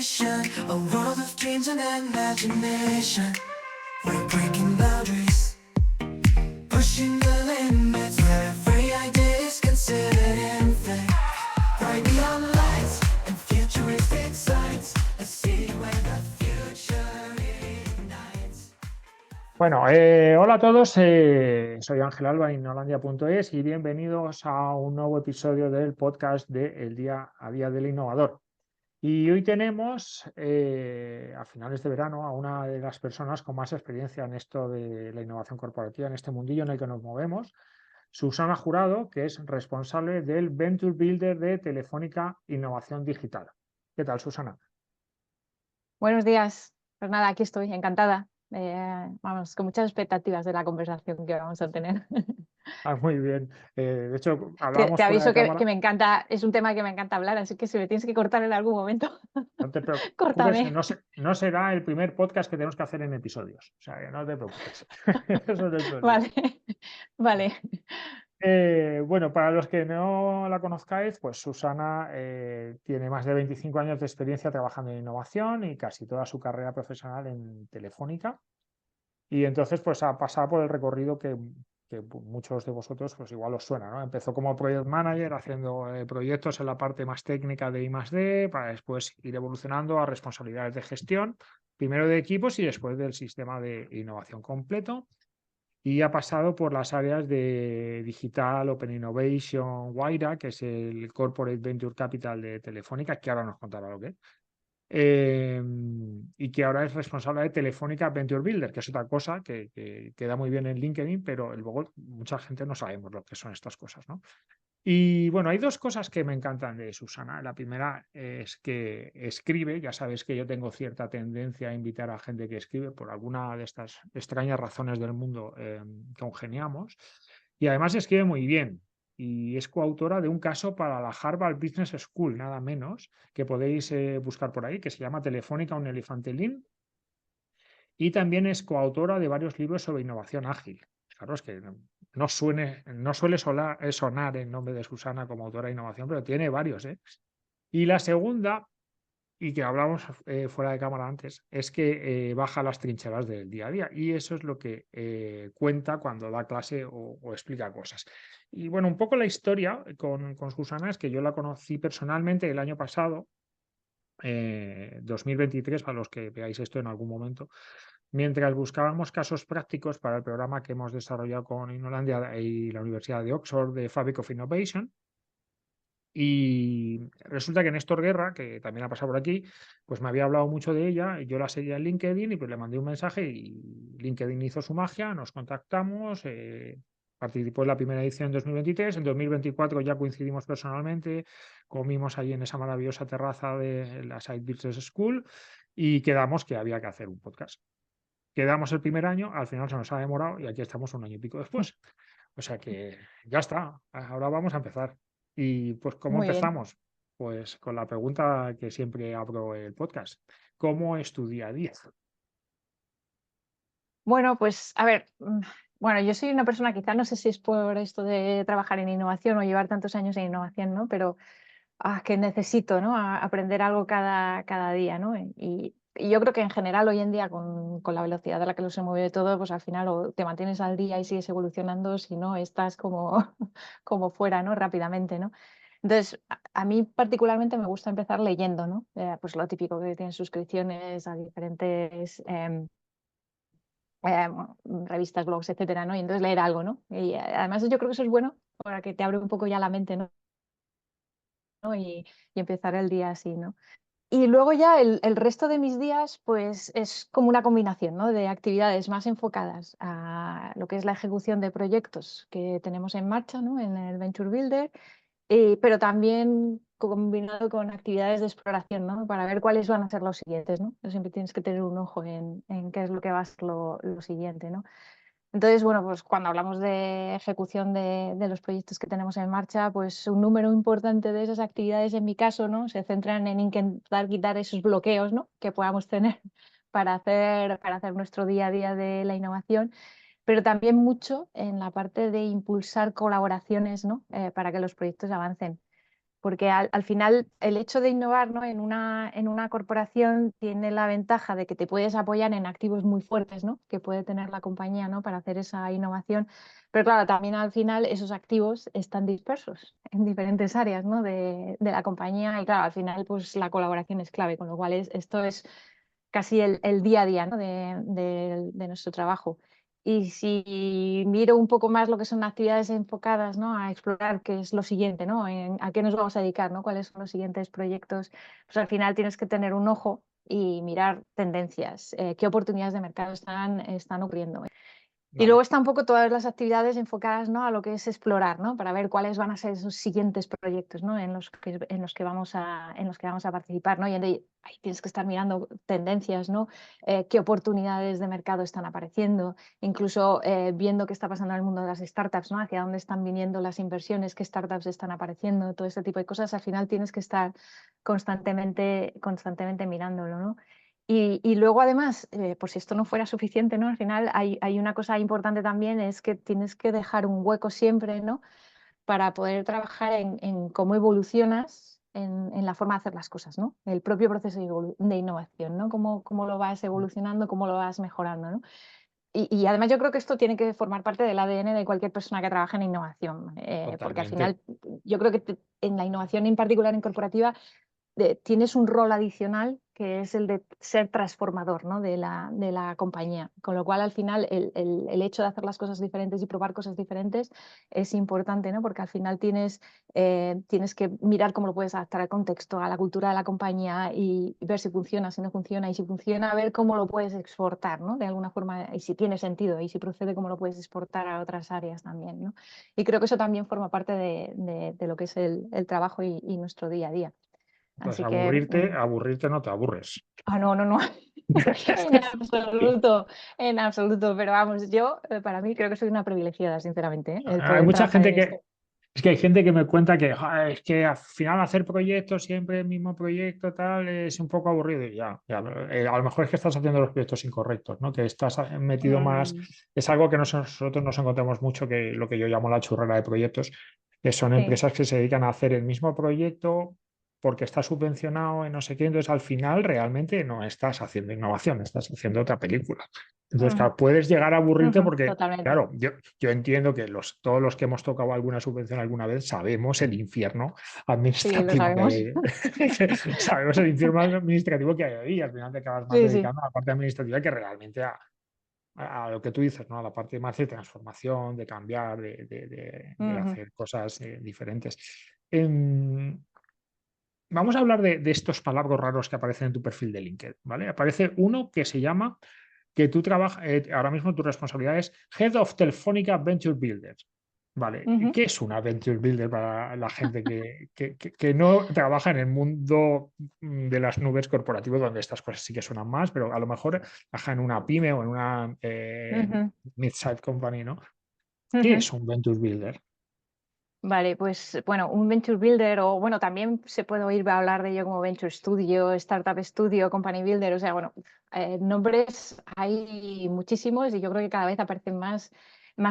mission, a world of dreams and imagination. We're breaking boundaries, pushing the limits. Every idea is considered in faith. Right beyond lights and futuristic sights, a city where the future ignites. Bueno, hola a todos, soy Ángel Alba de Innolandia.es y bienvenidos a un nuevo episodio del podcast de El Día a Día del Innovador. Y hoy tenemos, a finales de verano, a una de las personas con más experiencia en esto de la innovación corporativa, en este mundillo en el que nos movemos, Susana Jurado, que es responsable del Venture Builder de Telefónica Innovación Digital. ¿Qué tal, Susana? Buenos días. Pues nada, aquí estoy, encantada. Vamos, con muchas expectativas de la conversación que vamos a tener. Muy bien. De hecho, Te hablábamos fuera de aviso que cámara. me encanta, es un tema que me encanta hablar, así que si me tienes que cortar en algún momento, No te preocupes, córtame. no será el primer podcast que tenemos que hacer en episodios. O sea, que no te preocupes. Eso no hay problema. Vale, vale. Bueno, para los que no la conozcáis, pues Susana tiene más de 25 años de experiencia trabajando en innovación y casi toda su carrera profesional en Telefónica. Y entonces, pues ha pasado por el recorrido que muchos de vosotros, pues igual os suena, ¿no? Empezó como project manager haciendo proyectos en la parte más técnica de I+D, para después ir evolucionando a responsabilidades de gestión, primero de equipos y después del sistema de innovación completo. Y ha pasado por las áreas de Digital, Open Innovation, Wayra, que es el Corporate Venture Capital de Telefónica, que ahora nos contará lo que es. Y que ahora es responsable de Telefónica Venture Builder, que es otra cosa que queda muy bien en LinkedIn, pero luego mucha gente no sabemos lo que son estas cosas, ¿no? Y bueno, hay dos cosas que me encantan de Susana. La primera es que escribe, ya sabes que yo tengo cierta tendencia a invitar a gente que escribe por alguna de estas extrañas razones del mundo, congeniamos, y además escribe muy bien. Y es coautora de un caso para la Harvard Business School, nada menos, que podéis buscar por ahí, que se llama Telefónica, un elefante lean. Y también es coautora de varios libros sobre innovación ágil. Fijaros que no suele sonar el nombre de Susana como autora de innovación, pero tiene varios, ¿eh? Y la segunda, y que hablamos fuera de cámara antes, es que baja las trincheras del día a día. Y eso es lo que cuenta cuando da clase o explica cosas. Y bueno, un poco la historia con Susana es que yo la conocí personalmente el año pasado, 2023, para los que veáis esto en algún momento, mientras buscábamos casos prácticos para el programa que hemos desarrollado con Innolandia y la Universidad de Oxford de Fabric of Innovation. Y resulta que Néstor Guerra, que también ha pasado por aquí, pues me había hablado mucho de ella, y yo la seguía en LinkedIn y pues le mandé un mensaje y LinkedIn hizo su magia, nos contactamos, participó en la primera edición en 2023, en 2024 ya coincidimos personalmente, comimos allí en esa maravillosa terraza de la Side Business School y quedamos que había que hacer un podcast. Quedamos el primer año, al final se nos ha demorado y aquí estamos un año y pico después. O sea que ya está, ahora vamos a empezar. Y pues, ¿cómo Muy bien. empezamos? Pues con la pregunta que siempre abro el podcast. ¿Cómo es tu día a día? Bueno, pues a ver, bueno, yo soy una persona, quizás no sé si es por esto de trabajar en innovación o llevar tantos años en innovación, ¿no? Pero que necesito, ¿no? Aprender algo cada día, ¿no? Y yo creo que en general hoy en día con la velocidad a la que se mueve todo, pues al final o te mantienes al día y sigues evolucionando, si no estás como, como fuera, ¿no? Rápidamente, ¿no? Entonces, a mí particularmente me gusta empezar leyendo, ¿no? Pues lo típico que tienes suscripciones a diferentes revistas, blogs, etcétera, ¿no? Y entonces leer algo, ¿no? Y además yo creo que eso es bueno para que te abre un poco ya la mente, ¿no? Y empezar el día así, ¿no? Y luego ya el resto de mis días, pues es como una combinación, ¿no? De actividades más enfocadas a lo que es la ejecución de proyectos que tenemos en marcha, ¿no? En el Venture Builder, pero también combinado con actividades de exploración, ¿no? Para ver cuáles van a ser los siguientes, ¿no? Siempre tienes que tener un ojo en qué es lo que va a ser lo siguiente, ¿no? Entonces, bueno, pues cuando hablamos de ejecución de los proyectos que tenemos en marcha, pues un número importante de esas actividades, en mi caso, ¿no? Se centran en intentar quitar esos bloqueos, ¿no? Que podamos tener para hacer nuestro día a día de la innovación, pero también mucho en la parte de impulsar colaboraciones, ¿no? Para que los proyectos avancen. porque al final el hecho de innovar, ¿no? En una corporación tiene la ventaja de que te puedes apoyar en activos muy fuertes, ¿no? Que puede tener la compañía, ¿no? Para hacer esa innovación. Pero claro, también al final esos activos están dispersos en diferentes áreas, ¿no? de la compañía y claro, al final pues la colaboración es clave, con lo cual esto es casi el día a día, ¿no? de nuestro trabajo. Y si miro un poco más lo que son actividades enfocadas, ¿no? A explorar qué es lo siguiente, ¿no? A qué nos vamos a dedicar, ¿no? Cuáles son los siguientes proyectos, pues al final tienes que tener un ojo y mirar tendencias, qué oportunidades de mercado están ocurriendo. Y Vale. luego está un poco todas las actividades enfocadas, ¿no? A lo que es explorar, ¿no? Para ver cuáles van a ser esos siguientes proyectos, ¿no? En los que vamos a participar, ¿no? Y ahí tienes que estar mirando tendencias, ¿no? Qué oportunidades de mercado están apareciendo, incluso viendo qué está pasando en el mundo de las startups, ¿no? Hacia dónde están viniendo las inversiones, qué startups están apareciendo, todo este tipo de cosas. Al final tienes que estar constantemente mirándolo, ¿no? Y luego además, por si esto no fuera suficiente, ¿no? Al final hay una cosa importante también, es que tienes que dejar un hueco siempre, ¿no? Para poder trabajar en cómo evolucionas en la forma de hacer las cosas, ¿no? El propio proceso de innovación, ¿no? Cómo lo vas evolucionando, cómo lo vas mejorando, ¿no? Y además yo creo que esto tiene que formar parte del ADN de cualquier persona que trabaje en innovación, porque al Totalmente. final yo creo que en la innovación en particular en corporativa tienes un rol adicional que es el de ser transformador, ¿no? de la compañía. Con lo cual, al final, el hecho de hacer las cosas diferentes y probar cosas diferentes es importante, ¿no? Porque al final tienes que mirar cómo lo puedes adaptar al contexto, a la cultura de la compañía y ver si funciona, si no funciona, y si funciona, ver cómo lo puedes exportar, ¿no? De alguna forma, y si tiene sentido, y si procede, cómo lo puedes exportar a otras áreas también, ¿no? Y creo que eso también forma parte de lo que es el trabajo y nuestro día a día. Pues Así que, aburrirte no te aburres. no, no, no, en absoluto, pero vamos, yo para mí creo que soy una privilegiada, sinceramente, el Hay poder mucha trabajar gente en esto. es que hay gente que me cuenta que "Ja, es que al final hacer proyectos, siempre el mismo proyecto, tal, es un poco aburrido. Y ya, a lo mejor es que estás haciendo los proyectos incorrectos, ¿no? Que estás metido más, Mm, es algo que nosotros nos encontramos mucho, que lo que yo llamo la churrera de proyectos, que son sí. empresas que se dedican a hacer el mismo proyecto porque está subvencionado en no sé qué, entonces al final realmente no estás haciendo innovación, estás haciendo otra película. Entonces, Ujú, claro, puedes llegar a aburrirte ujú, porque, totalmente. claro, yo entiendo que todos los que hemos tocado alguna subvención alguna vez sabemos el infierno Sí, lo administrativo que sabemos. hay. Sabemos el infierno administrativo que hay ahí. Al final te acabas más Sí, sí. dedicando a la parte administrativa que realmente a lo que tú dices, ¿no? A la parte más de transformación, de cambiar, de Ujú, hacer cosas diferentes. Em, Vamos a hablar de estos palabras raros que aparecen en tu perfil de LinkedIn, ¿vale? Aparece uno que se llama que tú trabajas, ahora mismo tu responsabilidad es Head of Telefónica Venture Builder. Vale, ujú. ¿qué es una Venture Builder para la gente que no trabaja en el mundo de las nubes corporativas, donde estas cosas sí que suenan más, pero a lo mejor trabaja en una pyme o en una Ujú, mid-sized company, ¿no? ¿Qué ujú. es un Venture Builder? Vale, pues bueno, un Venture Builder o bueno, también se puede oír hablar de ello como Venture Studio, Startup Studio, Company Builder, o sea, bueno, nombres hay muchísimos y yo creo que cada vez aparecen más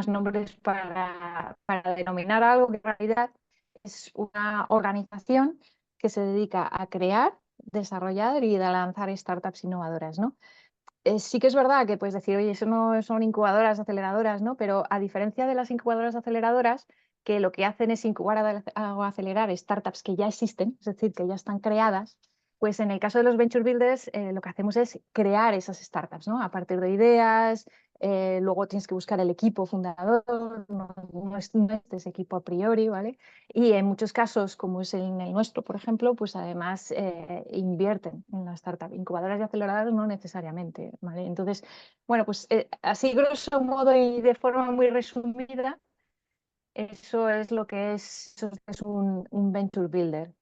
nombres para denominar algo que en realidad es una organización que se dedica a crear, desarrollar y a lanzar startups innovadoras, ¿no? Sí que es verdad que puedes decir, oye, eso no son incubadoras, aceleradoras, ¿no? Pero a diferencia de las incubadoras aceleradoras, que lo que hacen es incubar o acelerar startups que ya existen, es decir, que ya están creadas, pues en el caso de los venture builders, lo que hacemos es crear esas startups, ¿no? A partir de ideas, luego tienes que buscar el equipo fundador, no es ese equipo a priori, ¿vale? Y en muchos casos, como es en el nuestro, por ejemplo, pues además invierten en la startup. Incubadoras y aceleradoras no necesariamente, ¿vale? Entonces, bueno, pues así grosso modo y de forma muy resumida, eso es un venture builder.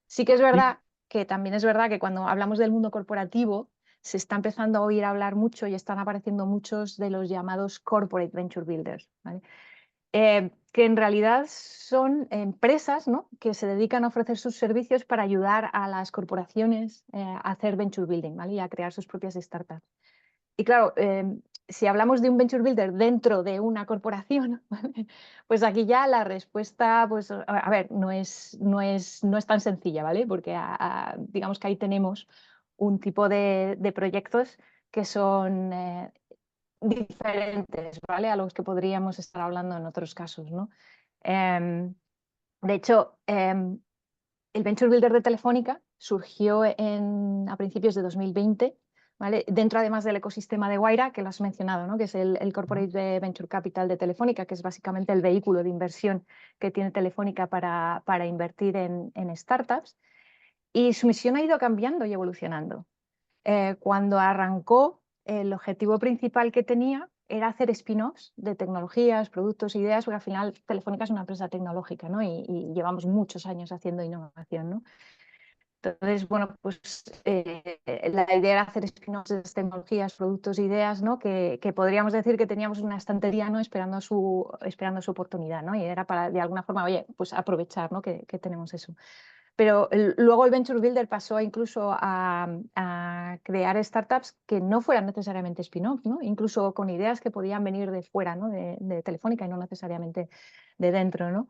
Sí que es Y verdad que también es verdad que cuando hablamos del mundo corporativo, se está empezando a oír hablar mucho y están apareciendo muchos de los llamados corporate venture builders, ¿vale? Que en realidad son empresas, ¿no? Que se dedican a ofrecer sus servicios para ayudar a las corporaciones a hacer venture building, ¿vale? Y a crear sus propias startups. Y claro, si hablamos de un venture builder dentro de una corporación, ¿vale? Pues aquí ya la respuesta, pues, a ver, no es tan sencilla, ¿vale? Porque digamos que ahí tenemos un tipo de proyectos que son diferentes, ¿vale? A los que podríamos estar hablando en otros casos, ¿no? Em, de hecho, el Venture Builder de Telefónica surgió a principios de 2020, ¿vale? Dentro además del ecosistema de Wayra, que lo has mencionado, ¿no? Que es el Corporate Venture Capital de Telefónica, que es básicamente el vehículo de inversión que tiene Telefónica para invertir en startups. Y su misión ha ido cambiando y evolucionando. Cuando arrancó, el objetivo principal que tenía era hacer spin-offs de tecnologías, productos, ideas, porque al final Telefónica es una empresa tecnológica, ¿no? Y llevamos muchos años haciendo innovación, ¿no? Entonces, bueno, pues la idea era hacer spin-offs de tecnologías, productos, ideas, ¿no? Que podríamos decir que teníamos una estantería, ¿no? Esperando su oportunidad, ¿no? Y era para, de alguna forma, oye, pues aprovechar, ¿no? que tenemos eso. Pero luego el Venture Builder pasó incluso a crear startups que no fueran necesariamente spin-off, ¿no? Incluso con ideas que podían venir de fuera, ¿no? de Telefónica y no necesariamente de dentro, ¿no?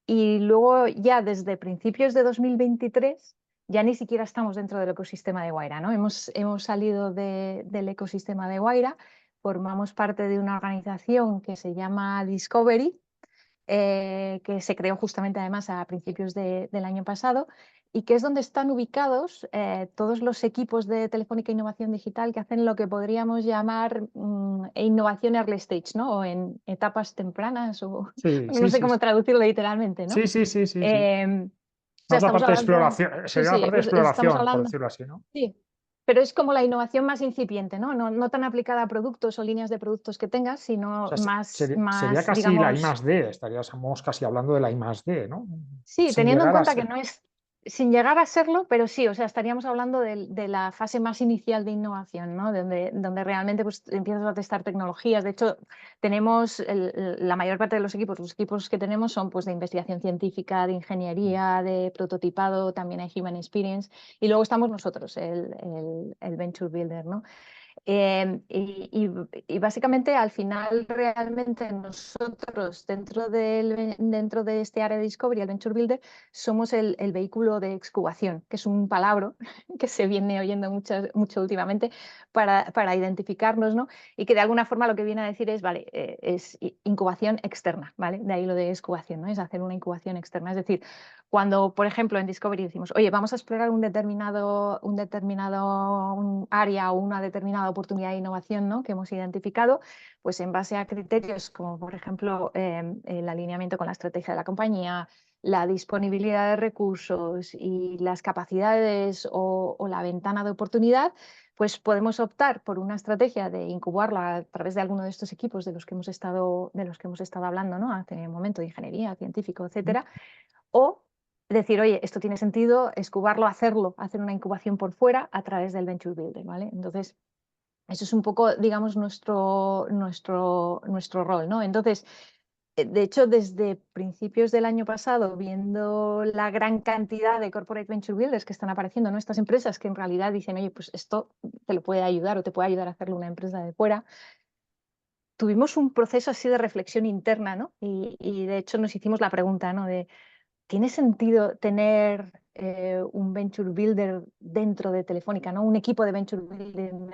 Y luego ya desde principios de 2023 ya ni siquiera estamos dentro del ecosistema de Wayra, ¿no? Hemos salido del ecosistema de Wayra, formamos parte de una organización que se llama Discovery, que se creó justamente además a principios del año pasado y que es donde están ubicados todos los equipos de Telefónica Innovación Digital que hacen lo que podríamos llamar innovación early stage, ¿no? O en etapas tempranas, o Sí, no sí, sé sí. cómo traducirlo literalmente, ¿no? Sí, sí, sí, sí, sí. O sea, Más la estamos parte de hablando, exploración, sí, sería la sí, parte de pues estamos exploración, por hablando, decirlo así, ¿no? sí, pero es como la innovación más incipiente, ¿no? No tan aplicada a productos o líneas de productos que tengas, O sino sea, sería más, casi la I digamos. más D, estaríamos casi hablando de la I más D, ¿no? Sí, Sin teniendo en llegar a cuenta que ser. no es, sin llegar a serlo, pero sí, o sea, estaríamos hablando de la fase más inicial de innovación, ¿no? Donde realmente pues, empiezas a testar tecnologías. De hecho, tenemos la mayor parte de los equipos que tenemos son pues, de investigación científica, de ingeniería, de prototipado, también hay Human Experience, y luego estamos nosotros, el Venture Builder, ¿no? Y básicamente al final realmente nosotros dentro de este área de Discovery, el Venture Builder, somos el vehículo de excubación, que es un palabra que se viene oyendo mucho últimamente para identificarnos, ¿no? Y que de alguna forma lo que viene a decir es, vale, es incubación externa, ¿vale? De ahí lo de excubación, ¿no? Es hacer una incubación externa. Es decir, cuando, por ejemplo, en Discovery decimos, oye, vamos a explorar un determinado un área o una determinada oportunidad de innovación, ¿no? que hemos identificado, pues en base a criterios como, por ejemplo, el alineamiento con la estrategia de la compañía, la disponibilidad de recursos y las capacidades o la ventana de oportunidad, pues podemos optar por una estrategia de incubarla a través de alguno de estos equipos de los que hemos estado hablando, ¿no? Hace un momento, de ingeniería, científico, etcétera, o decir, oye, esto tiene sentido, excubarlo, hacer una incubación por fuera a través del Venture Builder, ¿vale? Entonces, eso es un poco, digamos, nuestro rol, ¿no? Entonces, de hecho, desde principios del año pasado, viendo la gran cantidad de corporate venture builders que están apareciendo, ¿no? Estas empresas que en realidad dicen, oye, pues esto te lo puede ayudar o te puede ayudar a hacerlo una empresa de fuera, tuvimos un proceso así de reflexión interna, ¿no? Y de hecho nos hicimos la pregunta, ¿no? ¿Tiene sentido tener un venture builder dentro de Telefónica, ¿no? Un equipo de venture building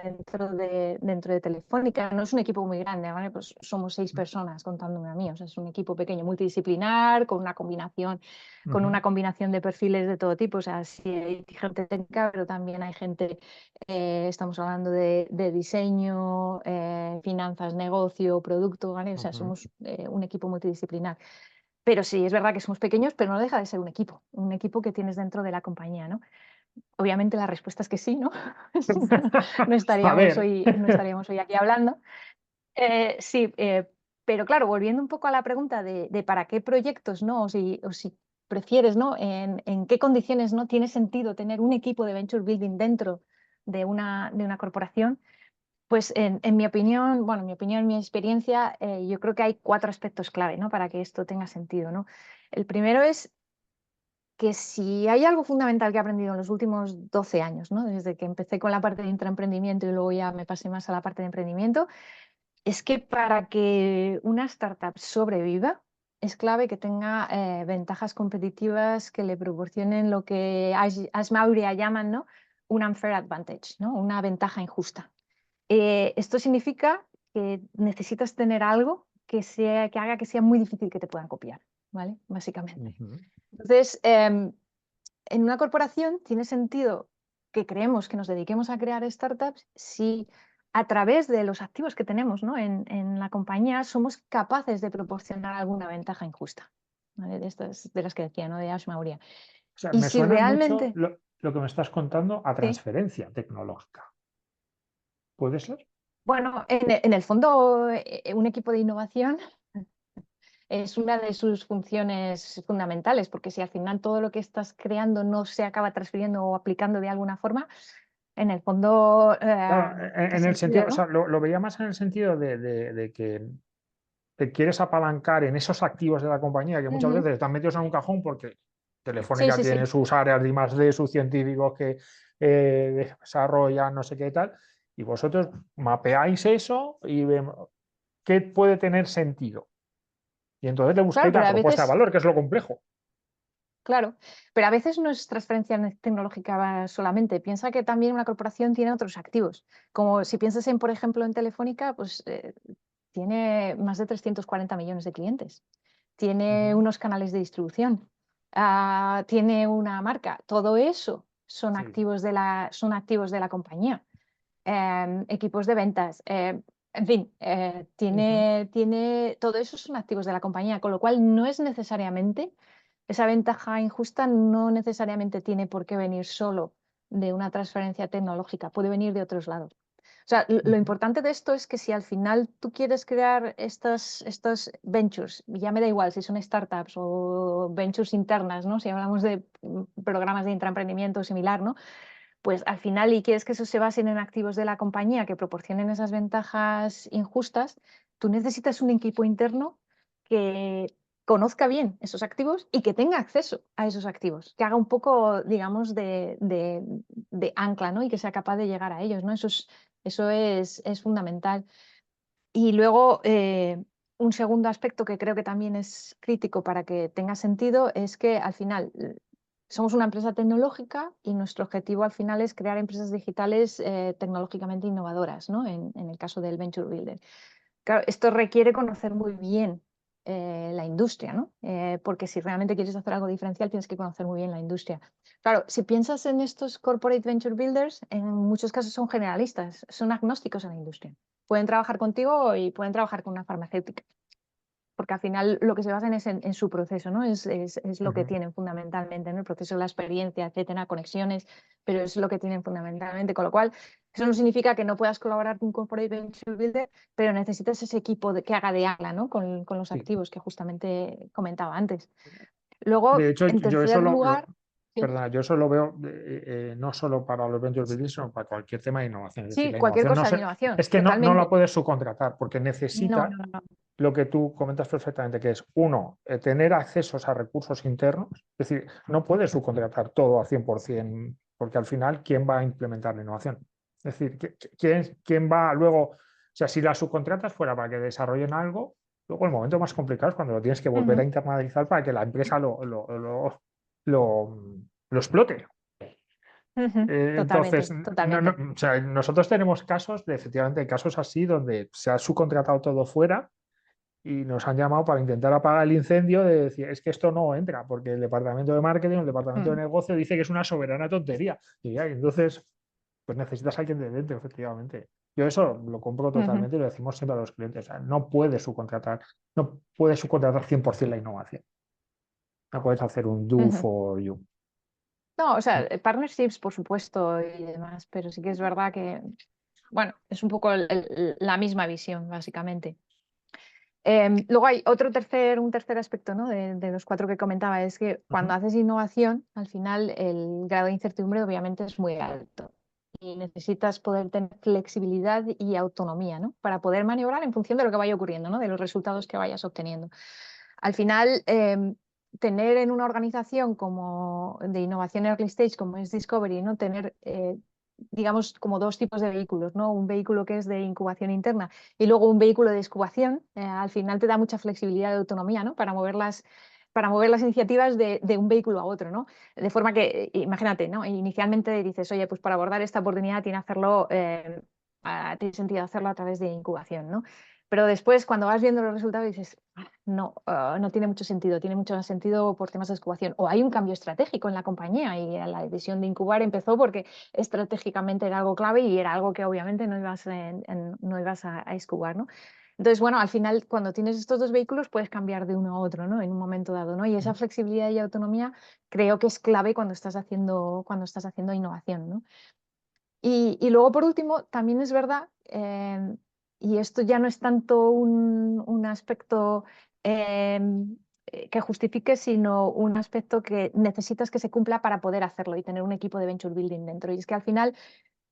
dentro de Telefónica? No es un equipo muy grande, ¿vale? Pues somos 6 personas contándome a mí, o sea, es un equipo pequeño, multidisciplinar, con Ujú, una combinación de perfiles de todo tipo. O sea, sí hay gente técnica, pero también hay gente, estamos hablando de diseño, finanzas, negocio, producto, ¿vale? O sea, ujú. somos un equipo multidisciplinar. Pero sí, es verdad que somos pequeños, pero no deja de ser un equipo que tienes dentro de la compañía, ¿no? Obviamente la respuesta es que sí, ¿no? Si no, no A estaríamos ver. hoy, no estaríamos hoy aquí hablando. Sí, pero claro, volviendo un poco a la pregunta de para qué proyectos, ¿no? O si prefieres, ¿no? En qué condiciones no tiene sentido tener un equipo de venture building dentro de una corporación. Pues en mi opinión, bueno, mi experiencia, yo creo que hay 4 aspectos clave, ¿no? Para que esto tenga sentido, ¿no? El primero es que si hay algo fundamental que he aprendido en los últimos 12 años, ¿no? Desde que empecé con la parte de intraemprendimiento y luego ya me pasé más a la parte de emprendimiento, es que para que una startup sobreviva, es clave que tenga ventajas competitivas que le proporcionen lo que Ashmauria llaman, ¿no? Un unfair advantage, ¿no? Una ventaja injusta. Esto significa que necesitas tener algo que haga que sea muy difícil que te puedan copiar, ¿vale? Básicamente. Ujú. Entonces, en una corporación tiene sentido que creemos que nos dediquemos a crear startups si a través de los activos que tenemos, ¿no? en la compañía somos capaces de proporcionar alguna ventaja injusta, ¿vale? De estas, de las que decía, ¿no? De Ash Maurya. O sea, Y me si suena mucho realmente, lo que me estás contando a sí, transferencia tecnológica. ¿Puede ser? bueno, en el fondo, un equipo de innovación es una de sus funciones fundamentales, porque si al final todo lo que estás creando no se acaba transfiriendo o aplicando de alguna forma, en el fondo, Claro, ¿qué en el sentido, sentido, o no? sea, lo veía más en el sentido de que te quieres apalancar en esos activos de la compañía que muchas Ujú. veces están metidos en un cajón porque Sí, Telefónica sí, tiene sí. sus áreas de I+D, sus científicos que desarrollan no sé qué y tal, y vosotros mapeáis eso y vemos qué puede tener sentido. Y entonces le Claro, buscáis la pero a propuesta de veces, valor, que es lo complejo. claro, pero a veces no es transferencia tecnológica solamente. Piensa que también una corporación tiene otros activos. Como si piensas en, por ejemplo, en Telefónica, pues tiene más de 340 millones de clientes. Tiene Ujú. unos canales de distribución. Tiene una marca. Todo eso Sí. son activos de la compañía. Equipos de ventas. En fin, Ujú. todo eso son activos de la compañía, con lo cual no es necesariamente, esa ventaja injusta no necesariamente tiene por qué venir solo de una transferencia tecnológica, puede venir de otros lados. O sea, lo Ujú. importante de esto es que si al final tú quieres crear estos ventures, ya me da igual si son startups o ventures internas, ¿no? Si hablamos de programas de intraemprendimiento similar, ¿no? Pues al final, y quieres que eso se basen en activos de la compañía que proporcionen esas ventajas injustas, tú necesitas un equipo interno que conozca bien esos activos y que tenga acceso a esos activos, que haga un poco, digamos, de ancla, ¿no? Y que sea capaz de llegar a ellos, ¿no? Eso es fundamental. Y luego, un segundo aspecto que creo que también es crítico para que tenga sentido es que al final somos una empresa tecnológica y nuestro objetivo al final es crear empresas digitales tecnológicamente innovadoras, ¿no? En el caso del Venture Builder. Claro, esto requiere conocer muy bien la industria, ¿no? Porque si realmente quieres hacer algo diferencial, tienes que conocer muy bien la industria. Claro, si piensas en estos corporate venture builders, en muchos casos son generalistas, son agnósticos a la industria. Pueden trabajar contigo y pueden trabajar con una farmacéutica, porque al final lo que se basan es en su proceso, ¿no? Es lo que Ujú. tienen fundamentalmente, ¿no? El proceso, la experiencia, etcétera, conexiones, pero es lo que tienen fundamentalmente. Con lo cual, eso no significa que no puedas colaborar con un corporate venture builder, pero necesitas ese equipo que haga de ala, ¿no? Con los Sí. activos que justamente comentaba antes. Luego, De hecho, en yo eso tercer lugar, sí, perdona, yo eso lo veo no solo para los venture builders, sino para cualquier tema de innovación. Es decir, sí, la cualquier innovación cosa de innovación, es que no la totalmente. puedes subcontratar porque No, necesita no, no. lo que tú comentas perfectamente, que es, uno, tener accesos a recursos internos. Es decir, no puedes subcontratar todo al 100%, porque al final, ¿quién va a implementar la innovación? Es decir, ¿quién va luego? O sea, si la subcontratas fuera para que desarrollen algo, luego el momento más complicado es cuando lo tienes que volver a Ujú, internalizar para que la empresa lo, lo explote. ujú, Entonces, totalmente, totalmente. o sea, nosotros tenemos casos de, efectivamente, casos así donde se ha subcontratado todo fuera y nos han llamado para intentar apagar el incendio de decir, es que esto no entra, porque el departamento de marketing, el departamento de Mm, negocio dice que es una soberana tontería. Y ya, y entonces, pues necesitas a alguien de dentro, efectivamente. Yo eso lo compro ujú, totalmente y lo decimos siempre a los clientes. O sea, no puedes subcontratar 100% la innovación. No puedes hacer un do ujú. for you. No, o sea, partnerships, por supuesto, y demás, pero sí que es verdad que, bueno, es un poco la misma visión, básicamente. Luego hay un tercer aspecto, ¿no? de los cuatro que comentaba, es que cuando Ujú. haces innovación, al final el grado de incertidumbre obviamente es muy alto y necesitas poder tener flexibilidad y autonomía, ¿no? Para poder maniobrar en función de lo que vaya ocurriendo, ¿no? De los resultados que vayas obteniendo. Al final, tener en una organización como de innovación early stage, como es Discovery, ¿no? Tener digamos, como dos tipos de vehículos, ¿no? Un vehículo que es de incubación interna y luego un vehículo de excubación. Al final te da mucha flexibilidad de autonomía, ¿no? Para mover las iniciativas de un vehículo a otro, ¿no? De forma que, imagínate, ¿no? Inicialmente dices, oye, pues para abordar esta oportunidad tiene sentido hacerlo a través de incubación, ¿no? Pero después, cuando vas viendo los resultados, dices, no, no tiene mucho sentido, tiene mucho más sentido por temas de excubación. O hay un cambio estratégico en la compañía y la decisión de incubar empezó porque estratégicamente era algo clave y era algo que obviamente no ibas a excubar, ¿no? Entonces, bueno, al final, cuando tienes estos dos vehículos, puedes cambiar de uno a otro, ¿no? En un momento dado, ¿no? Y esa flexibilidad y autonomía creo que es clave cuando estás haciendo innovación, ¿no? Y luego, por último, también es verdad, y esto ya no es tanto un aspecto que justifique, sino un aspecto que necesitas que se cumpla para poder hacerlo y tener un equipo de venture building dentro. Y es que al final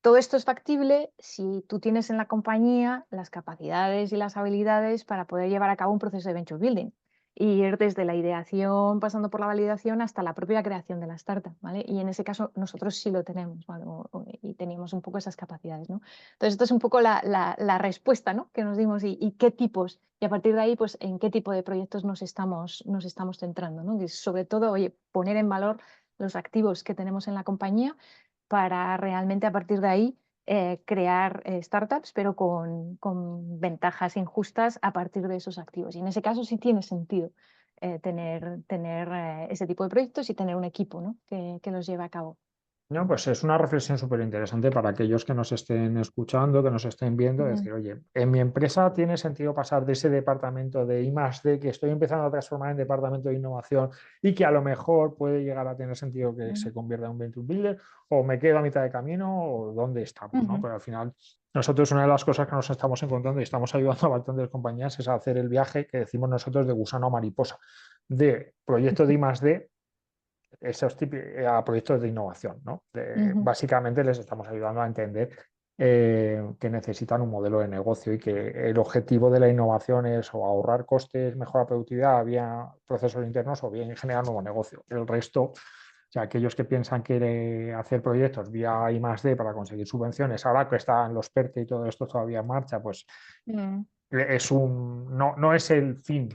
todo esto es factible si tú tienes en la compañía las capacidades y las habilidades para poder llevar a cabo un proceso de venture building y ir desde la ideación, pasando por la validación, hasta la propia creación de la startup, ¿vale? Y en ese caso nosotros sí lo tenemos, ¿vale? Y teníamos un poco esas capacidades, ¿no? Entonces esto es un poco la respuesta, ¿no? Que nos dimos y qué tipos, y a partir de ahí, pues en qué tipo de proyectos nos estamos centrando, ¿no? Que sobre todo, oye, poner en valor los activos que tenemos en la compañía para realmente a partir de ahí crear startups, pero con ventajas injustas a partir de esos activos. Y en ese caso sí tiene sentido tener ese tipo de proyectos y tener un equipo, ¿no? que los lleve a cabo. No, pues es una reflexión súper interesante para aquellos que nos estén escuchando, que nos estén viendo, Ujú, decir, oye, en mi empresa tiene sentido pasar de ese departamento de I+D que estoy empezando a transformar en departamento de innovación y que a lo mejor puede llegar a tener sentido que ujú, se convierta en un venture builder, o me quedo a mitad de camino, o dónde estamos, ¿no? ujú, Pero al final, nosotros una de las cosas que nos estamos encontrando y estamos ayudando a bastantes compañías es a hacer el viaje que decimos nosotros de gusano a mariposa, de proyecto de I+D a proyectos de innovación, ¿no? ujú, Básicamente les estamos ayudando a entender que necesitan un modelo de negocio y que el objetivo de la innovación es o ahorrar costes, mejorar productividad vía procesos internos o bien generar nuevo negocio. El resto, o sea, aquellos que piensan que hacer proyectos vía I+D para conseguir subvenciones, ahora que están los PERTE y todo esto todavía en marcha, pues ujú, no es el fin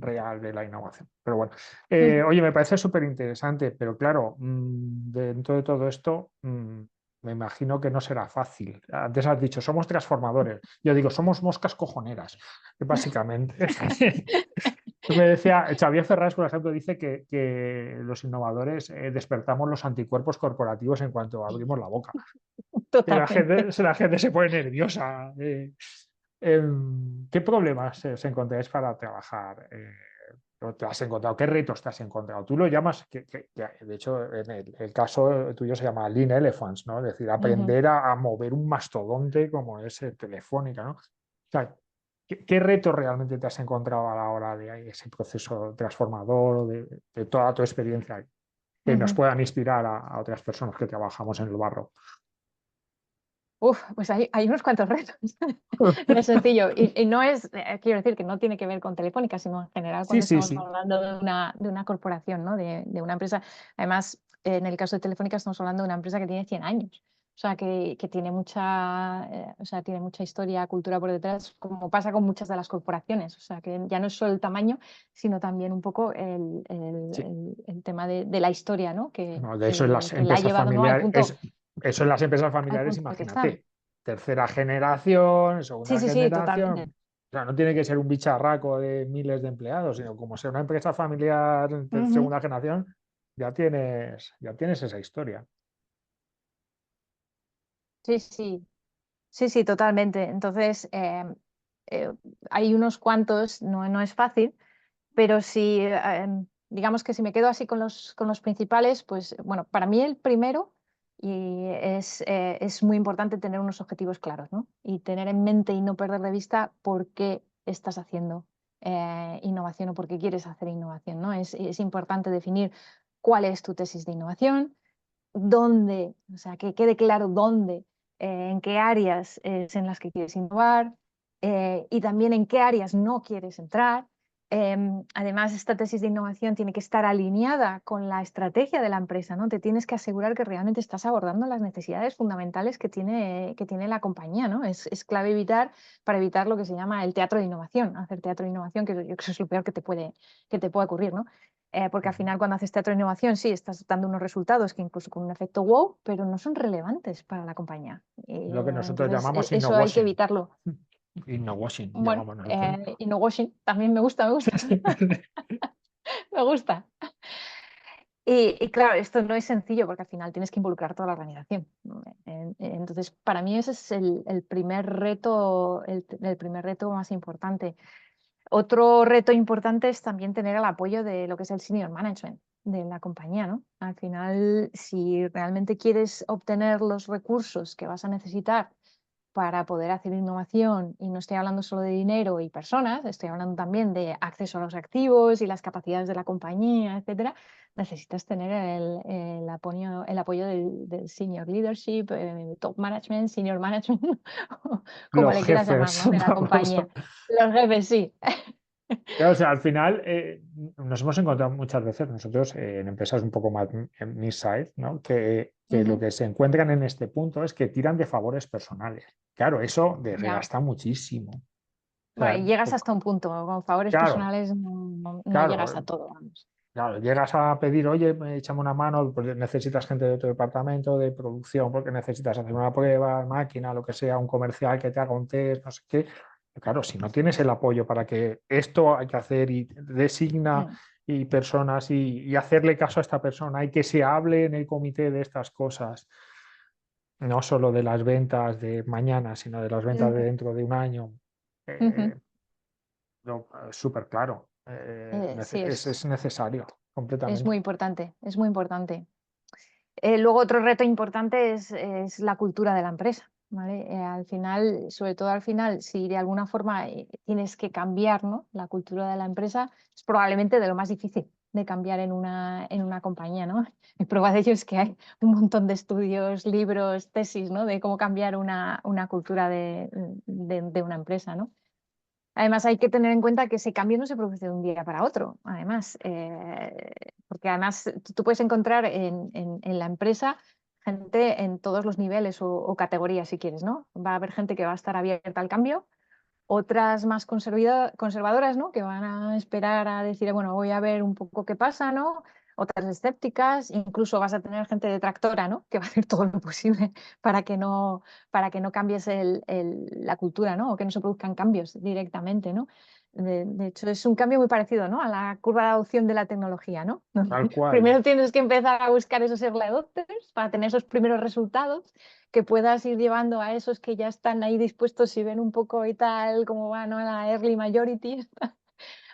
real de la innovación. Pero bueno, ujú. oye, me parece súper interesante, pero claro, dentro de todo esto, me imagino que no será fácil. Antes has dicho, somos transformadores. Yo digo, somos moscas cojoneras, básicamente. Me decía, Xavier Ferraz, por ejemplo, dice que los innovadores despertamos los anticuerpos corporativos en cuanto abrimos la boca. Y Totalmente. la gente se pone nerviosa. ¿Qué problemas os encontráis para trabajar? ¿O te has encontrado? ¿Qué retos te has encontrado? Tú lo llamas, de hecho, en el caso tuyo se llama Lean Elephants, ¿no? Es decir, Ujú. aprender a mover un mastodonte como es Telefónica, ¿no? O sea, ¿qué retos realmente te has encontrado a la hora de ese proceso transformador o de toda tu experiencia que nos Ujú. puedan inspirar a otras personas que trabajamos en el barro? Uf, pues hay unos cuantos retos. No es sencillo. Y no es, quiero decir que no tiene que ver con Telefónica, sino en general Sí, cuando sí, estamos sí. hablando de una corporación, ¿no? De una empresa. Además, en el caso de Telefónica estamos hablando de una empresa que tiene 100 años. O sea, que tiene o sea, tiene mucha historia, cultura por detrás, como pasa con muchas de las corporaciones. O sea, que ya no es solo el tamaño, sino también un poco Sí. el tema de la historia, ¿no? No, de eso en las Que la ha empresas llevado, ¿no? familiares, eso en las empresas Al familiares, punto en el que están. imagínate, tercera generación, Sí, segunda sí, sí, totalmente. generación. O sea, no tiene que ser un bicharraco de miles de empleados, sino como ser una empresa familiar de Ujú. segunda generación, ya tienes esa historia. Sí, sí. Sí, sí, totalmente. Entonces, eh, hay unos cuantos, no es fácil, pero si, digamos que si me quedo así con los principales, pues bueno, para mí el primero y es muy importante tener unos objetivos claros, ¿no? Y tener en mente y no perder de vista por qué estás haciendo innovación o por qué quieres hacer innovación, ¿no? Es importante definir cuál es tu tesis de innovación, dónde, o sea, que quede claro dónde, en qué áreas es en las que quieres innovar y también en qué áreas no quieres entrar. Además, esta tesis de innovación tiene que estar alineada con la estrategia de la empresa, ¿no? Te tienes que asegurar que realmente estás abordando las necesidades fundamentales que tiene la compañía, ¿no? Es clave para evitar lo que se llama el teatro de innovación, hacer teatro de innovación, que yo creo que es lo peor que te puede ocurrir, ¿no? Porque al final cuando haces teatro de innovación sí, estás dando unos resultados que incluso con un efecto wow, pero no son relevantes para la compañía. Lo que nosotros Entonces, llamamos eso hay que innowashing. evitarlo. Innowashing, Bueno, llamamos nosotros. washing también me gusta, me gusta, me gusta. Y claro, esto no es sencillo porque al final tienes que involucrar toda la organización. Entonces, para mí ese es el primer reto, el primer reto más importante. Otro reto importante es también tener el apoyo de lo que es el senior management de la compañía, ¿no? Al final, si realmente quieres obtener los recursos que vas a necesitar para poder hacer innovación, y no estoy hablando solo de dinero y personas, estoy hablando también de acceso a los activos y las capacidades de la compañía, etcétera, necesitas tener el apoyo del senior leadership, top management, senior management, como Los le quieras llamar, jefes, ¿no? De la vamos. compañía. Los jefes, sí. Claro, o sea, al final nos hemos encontrado muchas veces nosotros en empresas un poco más en mid-size, ¿no? Que lo Ujú. que se encuentran en este punto es que tiran de favores personales. Claro, eso Ya. desgasta muchísimo. O Bueno, sea, y llegas hasta un punto, con favores claro, personales no llegas a claro, todo, vamos. claro, llegas a pedir, oye, échame una mano, porque necesitas gente de tu departamento de producción, porque necesitas hacer una prueba, máquina, lo que sea, un comercial que te haga un test, no sé qué. Claro, si no tienes el apoyo para que esto hay que hacer y designa Mm, y personas y hacerle caso a esta persona y que se hable en el comité de estas cosas, no solo de las ventas de mañana, sino de las ventas de ujú, dentro de un año, ujú. eh, súper claro, Sí, es necesario es muy completamente. importante, es muy importante. Luego otro reto importante es la cultura de la empresa, ¿vale? Al final, sobre todo al final, si de alguna forma tienes que cambiar, ¿no? La cultura de la empresa, es probablemente de lo más difícil de cambiar en una compañía, ¿no? Y prueba de ello es que hay un montón de estudios, libros, tesis, ¿no? De cómo cambiar una cultura de una empresa, ¿no? Además, hay que tener en cuenta que ese cambio no se produce de un día para otro, además, porque además tú puedes encontrar en la empresa gente en todos los niveles o categorías, si quieres, ¿no? Va a haber gente que va a estar abierta al cambio, otras más conservadoras, ¿no? Que van a esperar a decir, bueno, voy a ver un poco qué pasa, ¿no? Otras escépticas, incluso vas a tener gente detractora, ¿no? Que va a hacer todo lo posible para para que no cambies la cultura, ¿no? O que no se produzcan cambios directamente, ¿no? De hecho, es un cambio muy parecido, ¿no? A la curva de adopción de la tecnología, ¿no? Tal cual. Primero tienes que empezar a buscar esos early adopters para tener esos primeros resultados que puedas ir llevando a esos que ya están ahí dispuestos y ven un poco y tal cómo va, ¿no? La early majority, Sí,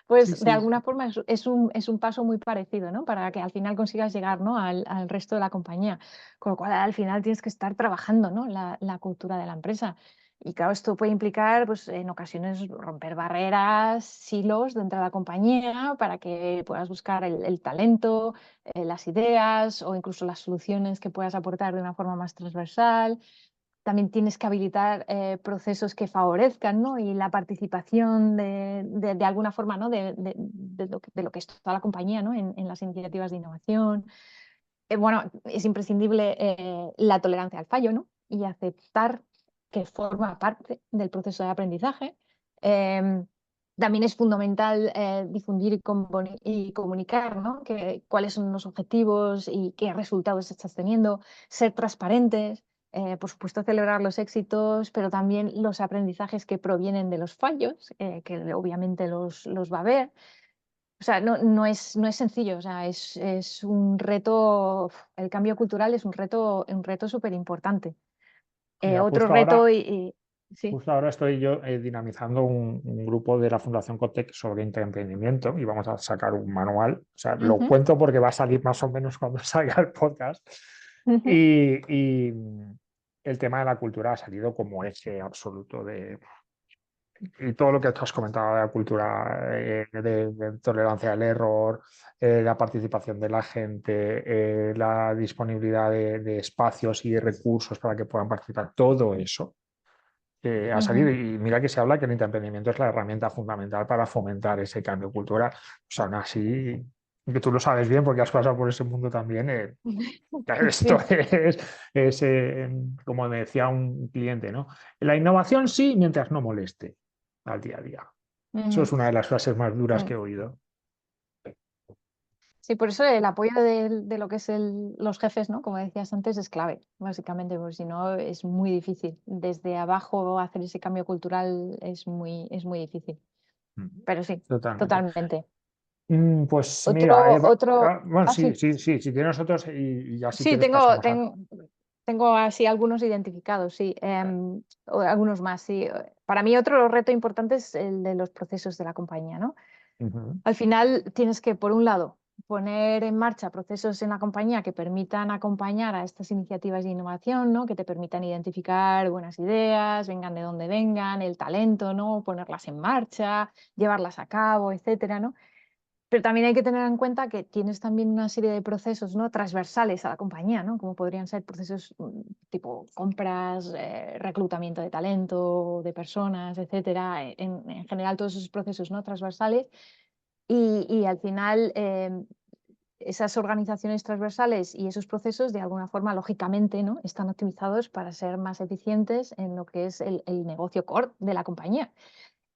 pues de sí. alguna forma es un paso muy parecido, ¿no? Para que al final consigas llegar, ¿no? Al resto de la compañía. Con lo cual al final tienes que estar trabajando, ¿no? La cultura de la empresa. Y claro, esto puede implicar, pues, en ocasiones romper barreras, silos dentro de la compañía para que puedas buscar el talento, las ideas o incluso las soluciones que puedas aportar de una forma más transversal. También tienes que habilitar procesos que favorezcan, ¿no? Y la participación de alguna forma, ¿no? De lo que es toda la compañía, ¿no? En las iniciativas de innovación. Bueno, es imprescindible la tolerancia al fallo, ¿no? Y aceptar que forma parte del proceso de aprendizaje. Em, También es fundamental difundir y comunicar, ¿no? Cuáles son los objetivos y qué resultados estás teniendo, ser transparentes, por supuesto celebrar los éxitos, pero también los aprendizajes que provienen de los fallos, que obviamente los va a haber. O sea, no es sencillo, o sea, es un reto, el cambio cultural es un reto súper importante. Mira, Otro reto, sí. justo ahora estoy yo dinamizando un grupo de la Fundación Cotec sobre intraemprendimiento y vamos a sacar un manual. O sea, lo Ujú, cuento porque va a salir más o menos cuando salga el podcast. ujú. Y el tema de la cultura ha salido como eje absoluto de, y todo lo que tú has comentado de la cultura de tolerancia al error, la participación de la gente, la disponibilidad de espacios y recursos para que puedan participar, todo eso que ha salido. Y mira que se habla que el intraemprendimiento es la herramienta fundamental para fomentar ese cambio cultural. Pues aún así, que tú lo sabes bien porque has pasado por ese mundo también, esto Sí. es, como me decía un cliente, ¿no? La innovación sí, mientras no moleste al día a día. Eso Ujú. es una de las frases más duras Mm. que he oído. Sí, por eso el apoyo de lo que es los jefes, ¿no? Como decías antes, es clave, básicamente, porque si no es muy difícil. Desde abajo hacer ese cambio cultural es muy difícil. Pero sí, Totalmente. totalmente. Pues mira, Otro, Eva, otro, bueno, sí, sí, sí, sí, si tienes otros y ya si sí, quieres pasamos a... tengo así algunos identificados, sí, o algunos más, sí. Para mí otro reto importante es el de los procesos de la compañía, ¿no? Ujú, Al final tienes que, por un lado, poner en marcha procesos en la compañía que permitan acompañar a estas iniciativas de innovación, ¿no? Que te permitan identificar buenas ideas, vengan de donde vengan, el talento, ¿no? Ponerlas en marcha, llevarlas a cabo, etcétera, ¿no? Pero también hay que tener en cuenta que tienes también una serie de procesos, ¿no? Transversales a la compañía, ¿no? Como podrían ser procesos tipo compras, reclutamiento de talento, de personas, etcétera. En general, todos esos procesos, ¿no? Transversales y al final, esas organizaciones transversales y esos procesos, de alguna forma, lógicamente, ¿no? Están optimizados para ser más eficientes en lo que es el negocio core de la compañía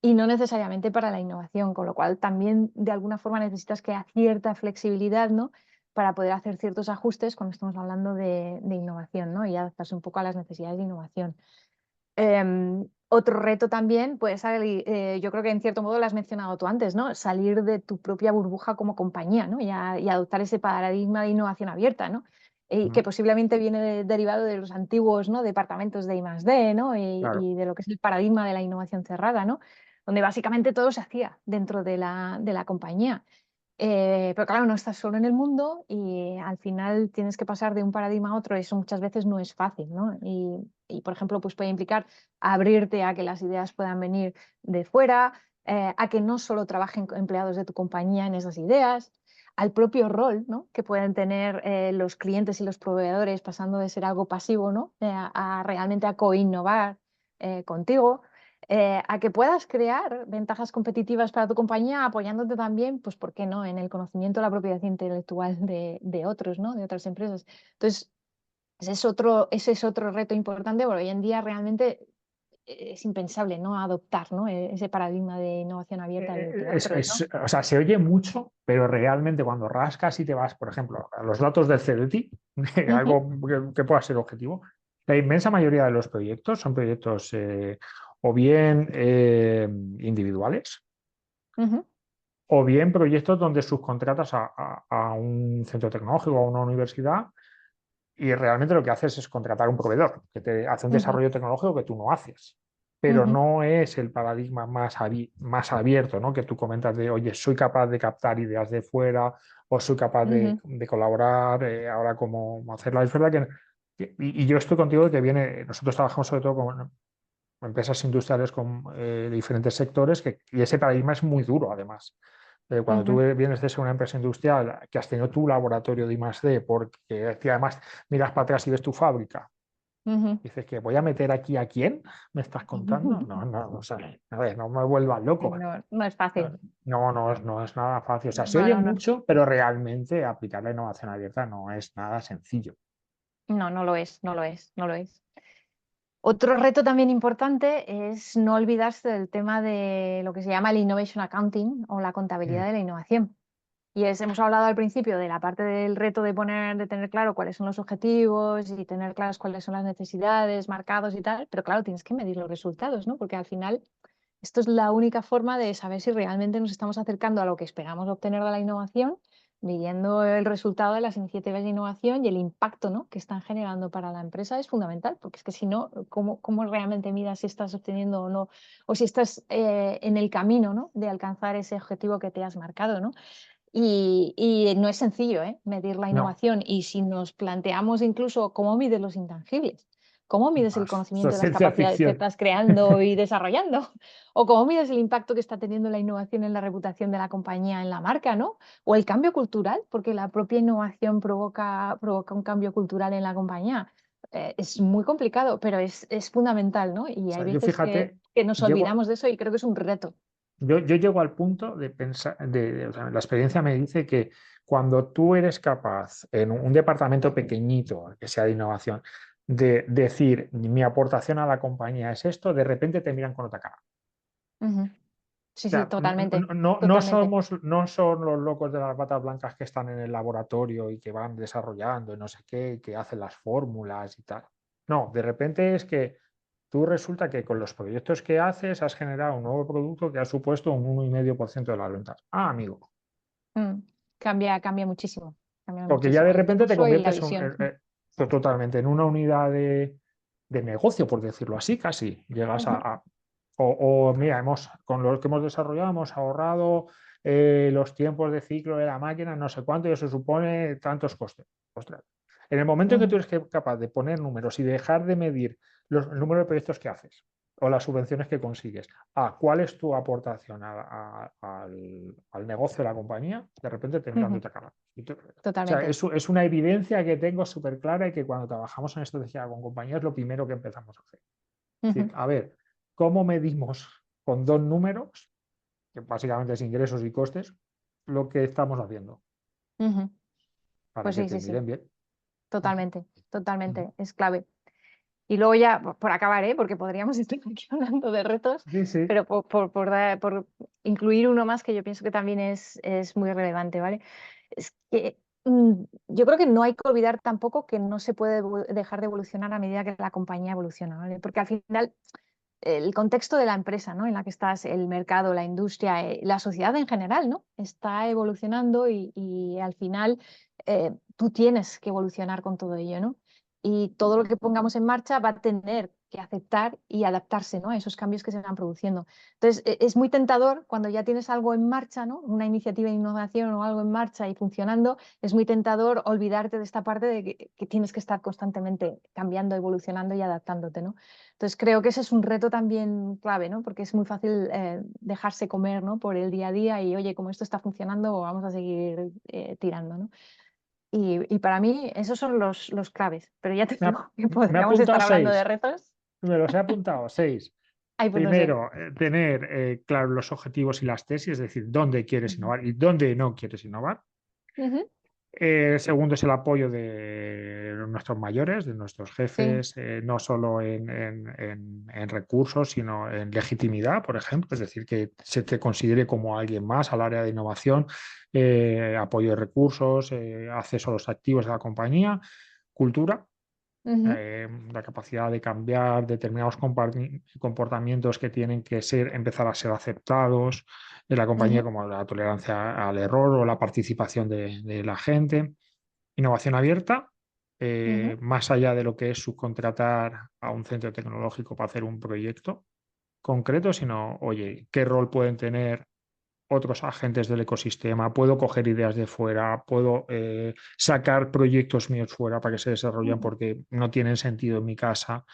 y no necesariamente para la innovación, con lo cual también de alguna forma necesitas que haya cierta flexibilidad, ¿no? Para poder hacer ciertos ajustes cuando estamos hablando de innovación, ¿no? Y adaptarse un poco a las necesidades de innovación. Otro reto también, pues yo creo que en cierto modo lo has mencionado tú antes, ¿no? Salir de tu propia burbuja como compañía, ¿no? Y adoptar ese paradigma de innovación abierta, ¿no? Y que ujú, posiblemente viene derivado de los antiguos, ¿no? Departamentos de I+D, ¿no? claro. Y de lo que es el paradigma de la innovación cerrada, ¿no? Donde básicamente todo se hacía dentro de la compañía. Pero claro, no estás solo en el mundo y al final tienes que pasar de un paradigma a otro, eso muchas veces no es fácil, ¿no? Por ejemplo, pues puede implicar abrirte a que las ideas puedan venir de fuera, a que no solo trabajen empleados de tu compañía en esas ideas, al propio rol, ¿no? Que pueden tener los clientes y los proveedores pasando de ser algo pasivo, ¿no? A realmente a co-innovar contigo, a que puedas crear ventajas competitivas para tu compañía apoyándote también, pues, ¿por qué no?, en el conocimiento de la propiedad intelectual de otros, ¿no?, de otras empresas. Entonces, ese es otro reto importante, porque hoy en día realmente es impensable, ¿no?, adoptar, ¿no?, ese paradigma de innovación abierta de otros, ¿no? O sea, se oye mucho, pero realmente cuando rascas y te vas, por ejemplo, a los datos del CDTI, Ujú, algo que pueda ser objetivo, la inmensa mayoría de los proyectos son proyectos o bien individuales ujú, o bien proyectos donde subcontratas a un centro tecnológico o a una universidad y realmente lo que haces es contratar un proveedor que te hace un ujú, desarrollo tecnológico que tú no haces. Pero ujú, no es el paradigma más abierto, ¿no? Que tú comentas de, oye, soy capaz de captar ideas de fuera o soy capaz ujú, de colaborar, ahora cómo hacerla. Es verdad y yo estoy contigo de que viene, nosotros trabajamos sobre todo con empresas industriales con diferentes sectores y ese paradigma es muy duro además. Cuando tú ujú, vienes de ser una empresa industrial que has tenido tu laboratorio de I+D, porque además miras para atrás y ves tu fábrica, ujú. dices que voy a meter aquí a quién, ¿me estás contando? No, no, o sea, a ver, no me vuelvas Sí, loco. no, no es fácil. No, no es nada fácil. O sea, se No, oye no, no. mucho, pero realmente aplicar la innovación abierta no es nada sencillo. No, no lo es, no lo es, no lo es. Otro reto también importante es no olvidarse del tema de lo que se llama el Innovation Accounting o la Mm, contabilidad de la innovación. Hemos hablado al principio de la parte del reto de tener claro cuáles son los objetivos y tener claras cuáles son las necesidades, marcados y tal, pero claro, tienes que medir los resultados, ¿no? Porque al final esto es la única forma de saber si realmente nos estamos acercando a lo que esperamos obtener de la innovación, midiendo el resultado de las iniciativas de innovación y el impacto, ¿no?, que están generando para la empresa es fundamental, porque es que si no, ¿cómo realmente midas si estás obteniendo o no, o si estás en el camino, ¿no?, de alcanzar ese objetivo que te has marcado, ¿no? Y no es sencillo, ¿eh?, medir la no, innovación. Y si nos planteamos incluso cómo mides los intangibles, cómo mides el esto conocimiento es de las ciencia capacidades que ficción. estás creando y desarrollando, o cómo mides el impacto que está teniendo la innovación en la reputación de la compañía, en la marca, ¿no? O el cambio cultural, porque la propia innovación provoca un cambio cultural en la compañía. es muy complicado, pero es fundamental, ¿no? Y O hay sea, yo veces fíjate, que nos llego, olvidamos de eso y creo que es un reto. yo llego al punto de pensar, o sea, la experiencia me dice que cuando tú eres capaz en un departamento pequeñito, que sea de innovación, de decir mi aportación a la compañía es esto, de repente te miran con otra cara. Ujú. Sí, O sí, sea, totalmente, no totalmente. somos, no son los locos de las batas blancas que están en el laboratorio y que van desarrollando y no sé qué, y que hacen las fórmulas y tal. No, de repente es que tú resulta que con los proyectos que haces has generado un nuevo producto que ha supuesto un 1,5% de las ventas. Ah, amigo. Mm. Cambia muchísimo, cambia Porque ya de muchísimo el repente te discurso y la conviertes visión. totalmente en una unidad de negocio, por decirlo así, casi. Llegas Ujú, mira, con lo que hemos desarrollado hemos ahorrado los tiempos de ciclo de la máquina, no sé cuánto, y eso supone tantos costes. Ostras. En el momento en que tú ujú, eres capaz de poner números y dejar de medir el número de proyectos que haces o las subvenciones que consigues, a cuál es tu aportación al negocio de la compañía, de repente te miran de ujú. otra cara. O sea, Totalmente. es una evidencia que tengo súper clara y que cuando trabajamos en estrategia con compañías es lo primero que empezamos a hacer. Es Ujú, decir, a ver, ¿cómo medimos con dos números, que básicamente es ingresos y costes, lo que estamos haciendo ujú. para Pues que sí, te sí, sí, miren bien? Ujú, totalmente, ujú. totalmente, es clave. Y luego ya, por acabar, ¿eh? Porque podríamos estar aquí hablando de retos, Sí, sí. pero por incluir uno más que yo pienso que también es muy relevante, ¿vale? Es que yo creo que no hay que olvidar tampoco que no se puede dejar de evolucionar a medida que la compañía evoluciona, ¿vale? Porque al final el contexto de la empresa, ¿no? En la que estás, el mercado, la industria, la sociedad en general, ¿no? Está evolucionando y al final tú tienes que evolucionar con todo ello, ¿no? Y todo lo que pongamos en marcha va a tener que aceptar y adaptarse, ¿no? A esos cambios que se van produciendo. Entonces, es muy tentador cuando ya tienes algo en marcha, ¿no? Una iniciativa de innovación o algo en marcha y funcionando, es muy tentador olvidarte de esta parte de que tienes que estar constantemente cambiando, evolucionando y adaptándote, ¿no? Entonces creo que ese es un reto también clave, ¿no? Porque es muy fácil dejarse comer, ¿no? Por el día a día y, oye, como esto está funcionando, vamos a seguir tirando, ¿no? Y para mí esos son los claves, pero ya te Me ha, digo que me ha podríamos apuntado estar hablando de 6. retos. Me los he apuntado, 6. Hay puntos de... Primero, tener claro los objetivos y las tesis, es decir, dónde quieres Ujú, innovar y dónde no quieres innovar. ujú, Segundo es el apoyo de nuestros mayores, de nuestros sí. jefes, no solo en recursos, sino en legitimidad, por ejemplo, es decir, que se te considere como alguien más al área de innovación, apoyo de recursos, acceso a los activos de la compañía, cultura, Ujú, la capacidad de cambiar determinados comportamientos que tienen que empezar a ser aceptados en la compañía, ujú, como la tolerancia al error o la participación de la gente. Innovación abierta, ujú, más allá de lo que es subcontratar a un centro tecnológico para hacer un proyecto concreto, sino, oye, ¿qué rol pueden tener otros agentes del ecosistema? ¿Puedo coger ideas de fuera? ¿Puedo sacar proyectos míos fuera para que se desarrollen ujú, porque no tienen sentido en mi casa?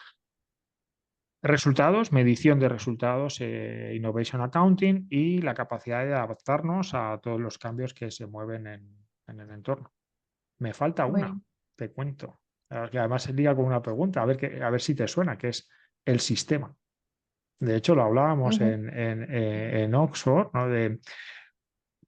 Resultados, medición de resultados, innovation accounting y la capacidad de adaptarnos a todos los cambios que se mueven en el entorno. Me falta muy una, bien. te cuento, que además se liga con una pregunta, a ver si te suena, que es el sistema. De hecho, lo hablábamos Ujú, en Oxford, ¿no? De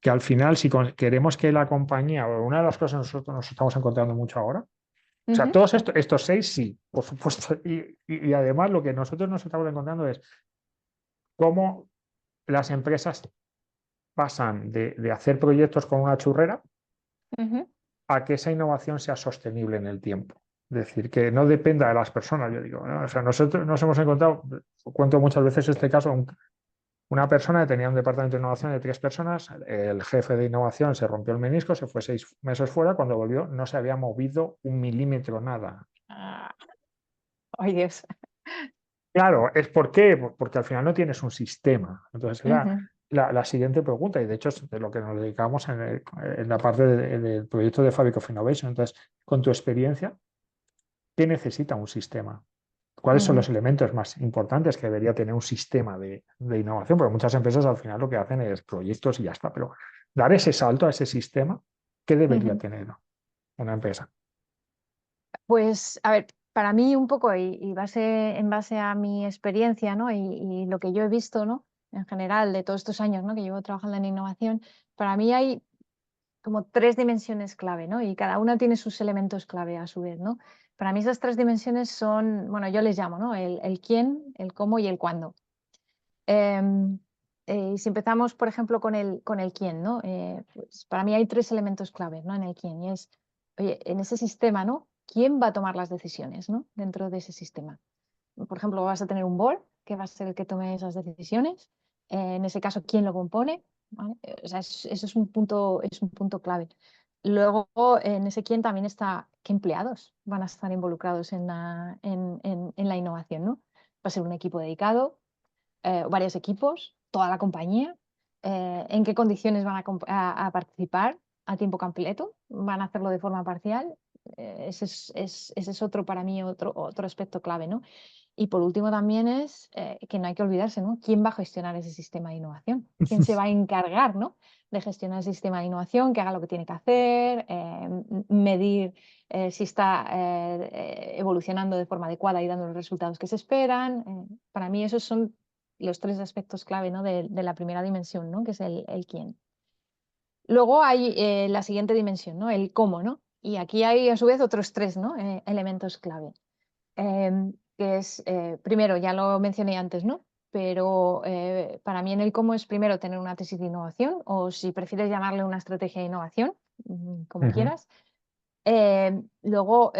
que al final, si queremos que la compañía, o una de las cosas que nosotros nos estamos encontrando mucho ahora, o sea, ujú, todos estos 6 sí, por supuesto, y además lo que nosotros nos estamos encontrando es cómo las empresas pasan de hacer proyectos con una churrera ujú, a que esa innovación sea sostenible en el tiempo. Es decir, que no dependa de las personas, yo digo, ¿no? O sea, nosotros nos hemos encontrado, cuento muchas veces este caso, una persona que tenía un departamento de innovación de 3 personas, el jefe de innovación se rompió el menisco, se fue 6 meses fuera, cuando volvió no se había movido un milímetro nada. Ah, ay, Dios. Claro, ¿es por qué? Porque al final no tienes un sistema. Entonces, Ujú, la siguiente pregunta, y de hecho es de lo que nos dedicamos en la parte del proyecto de Fabric of Innovation. Entonces, con tu experiencia, ¿qué necesita un sistema? ¿Cuáles son ujú, los elementos más importantes que debería tener un sistema de innovación? Porque muchas empresas al final lo que hacen es proyectos y ya está, pero dar ese salto a ese sistema, ¿qué debería ujú. tener una empresa? Pues, a ver, para mí un poco, y en base a mi experiencia, ¿no? y lo que yo he visto, ¿no? En general de todos estos años, ¿no? que llevo trabajando en innovación, para mí hay como tres dimensiones clave, ¿no? Y cada una tiene sus elementos clave a su vez, ¿no? Para mí esas tres dimensiones son, bueno, yo les llamo, ¿no? El quién, el cómo y el cuándo. Em, si empezamos, por ejemplo, con el quién, ¿no? Pues para mí hay tres elementos clave, ¿no? En el quién, y es, oye, en ese sistema, ¿no? ¿Quién va a tomar las decisiones, ¿no? Dentro de ese sistema. Por ejemplo, vas a tener un board que va a ser el que tome esas decisiones. En ese caso, ¿quién lo compone? ¿Vale? O sea, eso es un punto clave. Luego, en ese quién también está qué empleados van a estar involucrados en la innovación, ¿no? Va a ser un equipo dedicado, varios equipos, toda la compañía, en qué condiciones van a participar a tiempo completo, van a hacerlo de forma parcial. Ese es otro para mí, otro aspecto clave, ¿no? Y por último también es que no hay que olvidarse, ¿no? ¿Quién va a gestionar ese sistema de innovación? ¿Quién se va a encargar, ¿no? de gestionar el sistema de innovación, que haga lo que tiene que hacer, medir si está evolucionando de forma adecuada y dando los resultados que se esperan? Para mí esos son los tres aspectos clave, ¿no? de la primera dimensión, ¿no? que es el quién. Luego hay la siguiente dimensión, ¿no? El cómo, ¿no? Y aquí hay a su vez otros tres, ¿no? Elementos clave. Que es, primero, ya lo mencioné antes, ¿no? Pero para mí en el cómo es primero tener una tesis de innovación, o si prefieres llamarle una estrategia de innovación, como Ujú. quieras. Luego,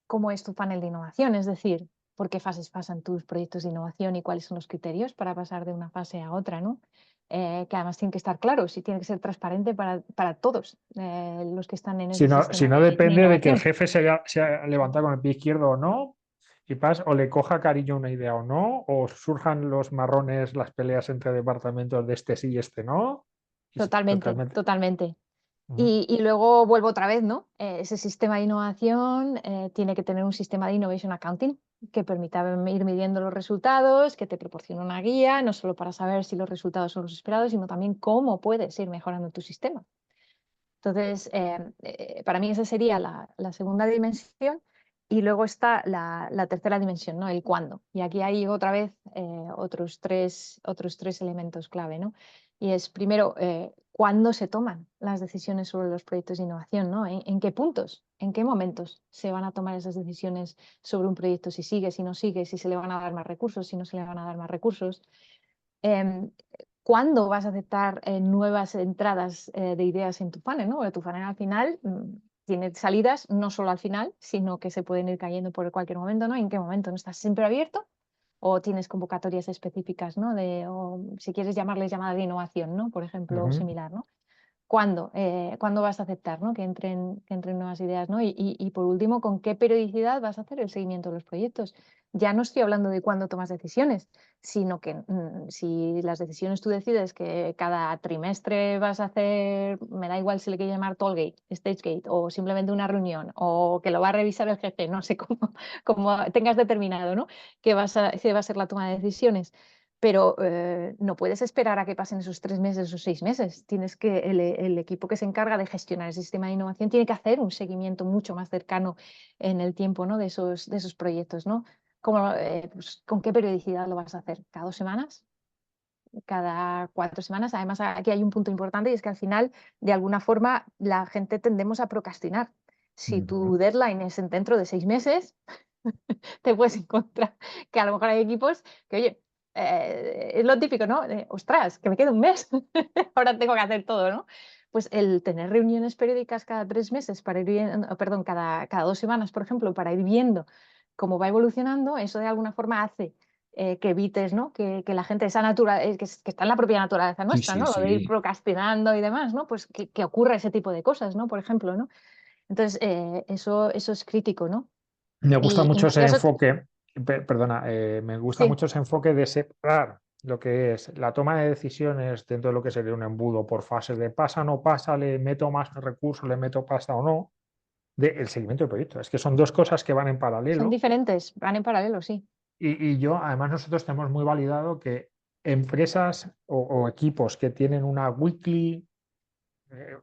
cómo es tu panel de innovación, es decir, por qué fases pasan tus proyectos de innovación y cuáles son los criterios para pasar de una fase a otra, ¿no? Que además tienen que estar claros y tiene que ser transparente para todos los que están en ese Si sistema no de depende de que el innovación. jefe se ha levantado con el pie izquierdo o no, o le coja cariño a una idea o no, o surjan los marrones, las peleas entre departamentos de este sí y este no. Totalmente, Totalmente. totalmente. Ujú. Y luego vuelvo otra vez, ¿no? Ese sistema de innovación tiene que tener un sistema de innovation accounting que permita ir midiendo los resultados, que te proporcione una guía, no solo para saber si los resultados son los esperados, sino también cómo puedes ir mejorando tu sistema. Entonces, para mí esa sería la segunda dimensión. Y luego está la tercera dimensión, ¿no? El cuándo. Y aquí hay otra vez otros tres elementos clave, ¿no? Y es primero, cuándo se toman las decisiones sobre los proyectos de innovación, ¿no? En qué puntos, en qué momentos se van a tomar esas decisiones sobre un proyecto? Si sigue, si no sigue, si se le van a dar más recursos, si no se le van a dar más recursos. Em, ¿Cuándo vas a aceptar nuevas entradas de ideas en tu funnel, ¿no? Porque tu funnel al final tiene salidas no solo al final, sino que se pueden ir cayendo por cualquier momento, ¿no? ¿En qué momento? ¿No estás siempre abierto? ¿O tienes convocatorias específicas, ¿no? O si quieres llamarles llamada de innovación, ¿no? Por ejemplo, o Ujú. similar, ¿no? ¿Cuándo? ¿Cuándo vas a aceptar, ¿no? que entren nuevas ideas, ¿no? Y por último, ¿con qué periodicidad vas a hacer el seguimiento de los proyectos? Ya no estoy hablando de cuándo tomas decisiones, sino que si las decisiones tú decides que cada trimestre vas a hacer, me da igual si le quieres llamar Tollgate, Stagegate, o simplemente una reunión, o que lo va a revisar el jefe, no sé cómo tengas determinado, ¿no? Que va a ser la toma de decisiones. Pero no puedes esperar a que pasen esos 3 meses o 6 meses. Tienes que, el equipo que se encarga de gestionar el sistema de innovación tiene que hacer un seguimiento mucho más cercano en el tiempo, ¿no? de esos proyectos, ¿no? Pues, ¿con qué periodicidad lo vas a hacer? ¿Cada 2 semanas? ¿Cada 4 semanas? Además, aquí hay un punto importante y es que al final, de alguna forma, la gente tendemos a procrastinar. Si tu Ujú. deadline es dentro de 6 meses, te puedes encontrar que a lo mejor hay equipos que, oye, es lo típico, ¿no? Ostras, que me queda un mes, ahora tengo que hacer todo, ¿no? Pues el tener reuniones periódicas cada 3 meses para ir viendo, perdón, cada 2 semanas, por ejemplo, para ir viendo cómo va evolucionando, eso de alguna forma hace que evites, ¿no? Que la gente, esa natural, que está en la propia naturaleza Sí, nuestra, sí, ¿no? Lo de ir sí. procrastinando y demás, ¿no? Pues que ocurra ese tipo de cosas, ¿no? Por ejemplo, ¿no? Entonces, eso es crítico, ¿no? Me gusta mucho ese Y eso, enfoque, perdona, me gusta sí. mucho ese enfoque de separar lo que es la toma de decisiones dentro de lo que sería un embudo por fases de pasa, no pasa, le meto más recursos, le meto pasta o no, del seguimiento del proyecto. Es que son dos cosas que van en Son paralelo diferentes, van en paralelo, sí. además nosotros tenemos muy validado que empresas o equipos que tienen una weekly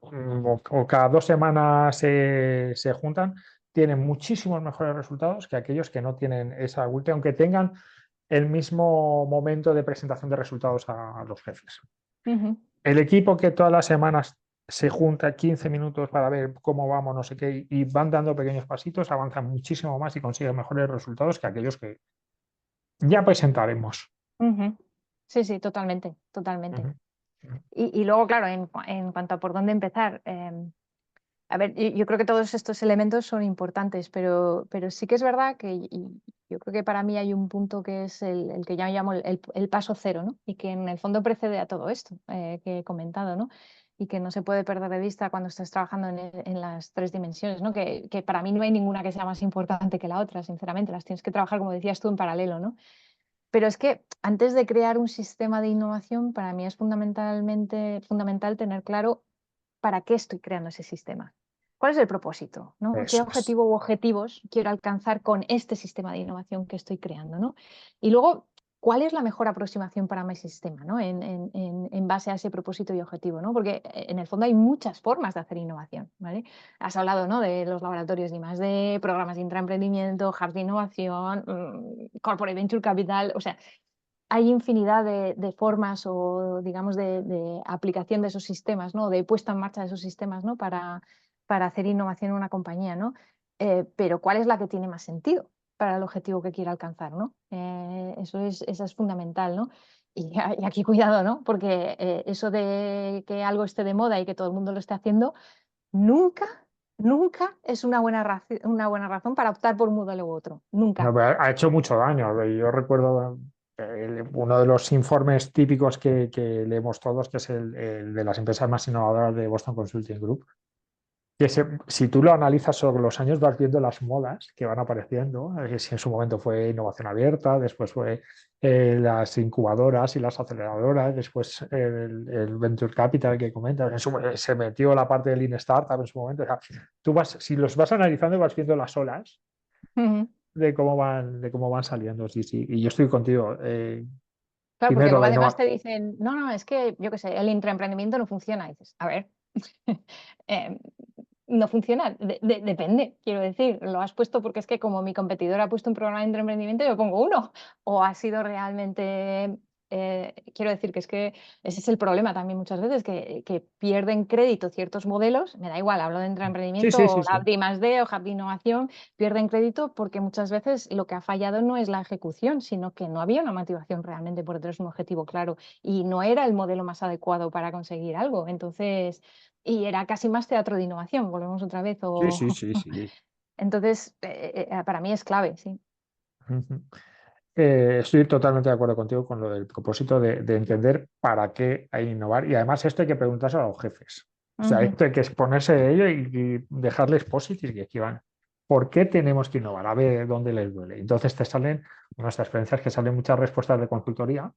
o cada 2 semanas se juntan, tienen muchísimos mejores resultados que aquellos que no tienen esa ulti, aunque tengan el mismo momento de presentación de resultados a los jefes. Ujú. El equipo que todas las semanas se junta 15 minutos para ver cómo vamos, no sé qué, y van dando pequeños pasitos, avanzan muchísimo más y consiguen mejores resultados que aquellos que ya presentaremos. Ujú. Sí, sí, totalmente, totalmente. Ujú, ujú. Y luego, claro, en cuanto a por dónde empezar, a ver, yo creo que todos estos elementos son importantes, pero sí que es verdad que yo creo que para mí hay un punto que es el que yo llamo el paso cero, ¿no? Y que en el fondo precede a todo esto que he comentado, ¿no? Y que no se puede perder de vista cuando estás trabajando en las tres dimensiones, ¿no? Que para mí no hay ninguna que sea más importante que la otra, sinceramente, las tienes que trabajar, como decías tú, en paralelo, ¿no? Pero es que antes de crear un sistema de innovación, para mí es fundamental tener claro para qué estoy creando ese sistema. ¿Cuál es el propósito? ¿No? ¿Qué Eso es. objetivo u objetivos quiero alcanzar con este sistema de innovación que estoy creando? ¿No? Y luego, ¿cuál es la mejor aproximación para mi sistema, ¿no? En base a ese propósito y objetivo? ¿No? Porque en el fondo hay muchas formas de hacer innovación. ¿Vale? Has hablado, ¿no?, de los laboratorios de I+D, programas de intraemprendimiento, hubs de innovación, corporate venture capital, o sea, hay infinidad de formas o, digamos, de aplicación de esos sistemas, ¿no? De puesta en marcha de esos sistemas, ¿no? Para hacer innovación en una compañía, ¿no? Pero ¿cuál es la que tiene más sentido para el objetivo que quiere alcanzar, ¿no? Eso es fundamental, ¿no? Y aquí cuidado, ¿no? Porque eso de que algo esté de moda y que todo el mundo lo esté haciendo, nunca, nunca es una buena razón para optar por un modelo u otro. Nunca. No, pero ha hecho mucho daño. Yo recuerdo uno de los informes típicos que leemos todos, que es el de las empresas más innovadoras de Boston Consulting Group. Que si tú lo analizas sobre los años, vas viendo las modas que van apareciendo. Si en su momento fue innovación abierta, después fue las incubadoras y las aceleradoras, después el Venture Capital que comentas, se metió la parte del Lean Startup en su momento. O sea, si los vas analizando, vas viendo las olas Ujú. de cómo van saliendo. Sí, sí. Y yo estoy contigo. Claro, porque Primero, luego la además te innovación. dicen, no, no, es que, yo qué sé, el intraemprendimiento no funciona. Y dices, a ver, em, no funciona, depende, quiero decir, lo has puesto porque es que como mi competidor ha puesto un programa de intraemprendimiento, yo pongo uno. O ha sido realmente, quiero decir que es que ese es el problema también muchas veces, que pierden crédito ciertos modelos, me da igual, hablo de Sí, intraemprendimiento sí, o sí, sí. Lab de I+D o Hub de Innovación, pierden crédito porque muchas veces lo que ha fallado no es la ejecución, sino que no había una motivación realmente por detrás, un objetivo claro y no era el modelo más adecuado para conseguir algo. Entonces, y era casi más teatro de innovación, volvemos otra vez. Sí, sí, sí, sí. Entonces, para mí es clave, sí. Ujú. Estoy totalmente de acuerdo contigo con lo del propósito de entender para qué hay que innovar y además esto hay que preguntarse a los jefes. O sea, Ujú, esto hay que exponerse de ello y dejarles positivos y que escriban por qué tenemos que innovar, a ver dónde les duele. Entonces te salen, nuestra experiencia es que salen muchas respuestas de consultoría ujú,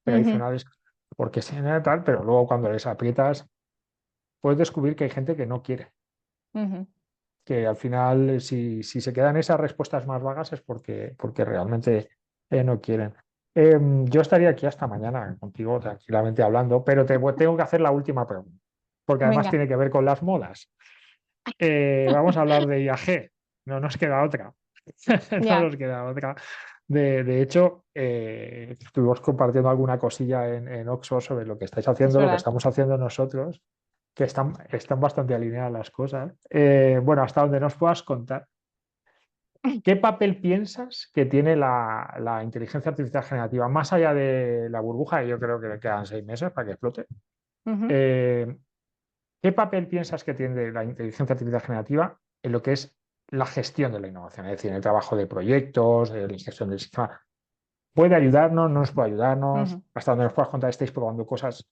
tradicionales porque se tal, pero luego cuando les aprietas puedes descubrir que hay gente que no quiere, ujú. que al final si se quedan esas respuestas más vagas es porque realmente no quieren. Yo estaría aquí hasta mañana contigo tranquilamente hablando, pero tengo que hacer la última pregunta, porque además Venga. tiene que ver con las modas. Vamos a hablar de IAG, no nos queda otra, no Ya, nos queda otra. De hecho, estuvimos compartiendo alguna cosilla en Oxford sobre lo que estáis es haciendo, lo que verdad. estamos haciendo nosotros, que están bastante alineadas las cosas. Bueno, hasta donde nos puedas contar, ¿qué papel piensas que tiene la inteligencia artificial generativa, más allá de la burbuja, y yo creo que le quedan 6 meses para que explote? Ujú. eh, ¿Qué papel piensas que tiene la inteligencia artificial generativa en lo que es la gestión de la innovación? Es decir, en el trabajo de proyectos, en la gestión del sistema. ¿Puede ayudarnos? ¿No nos puede ayudarnos? Ujú. Hasta donde nos puedas contar, estáis probando cosas.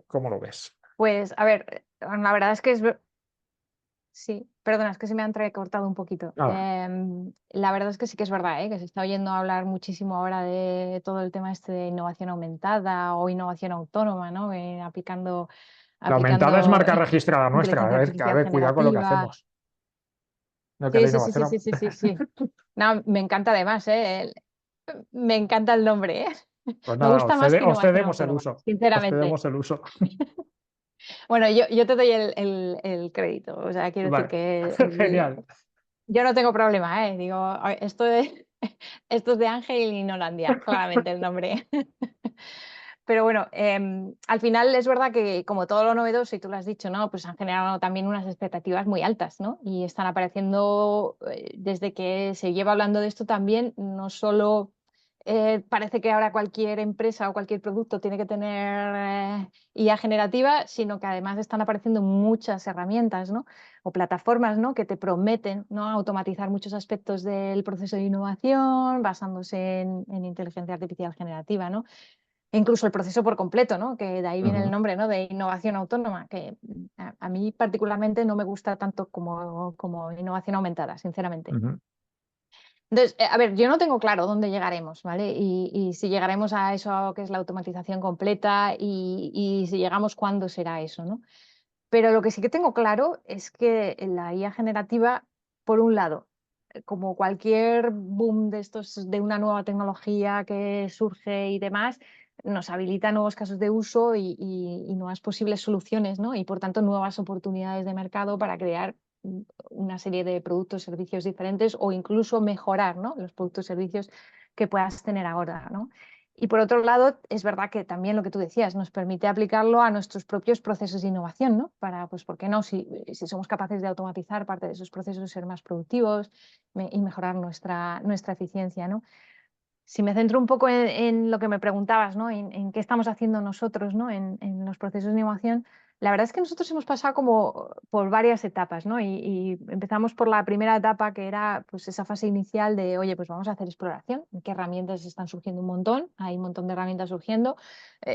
¿Cómo lo ves? Pues, a ver, la verdad es que sí, perdona, es que se me ha entrecortado un poquito. Nada, La verdad es que sí que es verdad, que se está oyendo hablar muchísimo ahora de todo el tema este de innovación aumentada o innovación autónoma, ¿no? la aumentada es Aplicando marca registrada nuestra. inteligencia A artificial ver, cuidado con lo que generativa. hacemos. No, que Sí, la sí, sí, sí, innovación. sí, sí, sí, sí. No, me encanta además, me encanta el nombre, Pues Me nada, gusta más que os innovación cedemos el autónoma, uso. Os sinceramente. cedemos el uso. Bueno, yo te doy el crédito. O sea, quiero decir Vale, que genial. yo no tengo problema, ¿eh? Digo, esto esto es de Ángel y Nolandia, claramente el nombre. Pero bueno, al final es verdad que como todo lo novedoso, y tú lo has dicho, ¿no? Pues han generado también unas expectativas muy altas, ¿no? Y están apareciendo, desde que se lleva hablando de esto también, no solo parece que ahora cualquier empresa o cualquier producto tiene que tener IA generativa, sino que además están apareciendo muchas herramientas, ¿no? O plataformas, ¿no? Que te prometen, ¿no? Automatizar muchos aspectos del proceso de innovación basándose en inteligencia artificial generativa, ¿no? E incluso el proceso por completo, ¿no? Que de ahí viene el Ujú, nombre, ¿no? De innovación autónoma, que a mí particularmente no me gusta tanto como innovación aumentada, sinceramente. ujú. Entonces, a ver, yo no tengo claro dónde llegaremos, ¿vale? Y si llegaremos a eso que es la automatización completa y si llegamos, ¿cuándo será eso, ¿no? Pero lo que sí que tengo claro es que la IA generativa, por un lado, como cualquier boom de estos, de una nueva tecnología que surge y demás, nos habilita nuevos casos de uso y nuevas posibles soluciones, ¿no? Y por tanto, nuevas oportunidades de mercado para crear una serie de productos, servicios diferentes o incluso mejorar, ¿no? Los productos, servicios que puedas tener ahora, ¿no? Y por otro lado, es verdad que también lo que tú decías nos permite aplicarlo a nuestros propios procesos de innovación, ¿no? Para, pues, ¿por qué no? Si somos capaces de automatizar parte de esos procesos, ser más productivos y mejorar nuestra eficiencia, ¿no? Si me centro un poco en lo que me preguntabas, ¿no? En qué estamos haciendo nosotros, ¿no? En los procesos de innovación, la verdad es que nosotros hemos pasado como por varias etapas, ¿no? Y empezamos por la primera etapa, que era pues esa fase inicial de, oye, pues vamos a hacer exploración, qué herramientas están surgiendo un montón, hay un montón de herramientas surgiendo,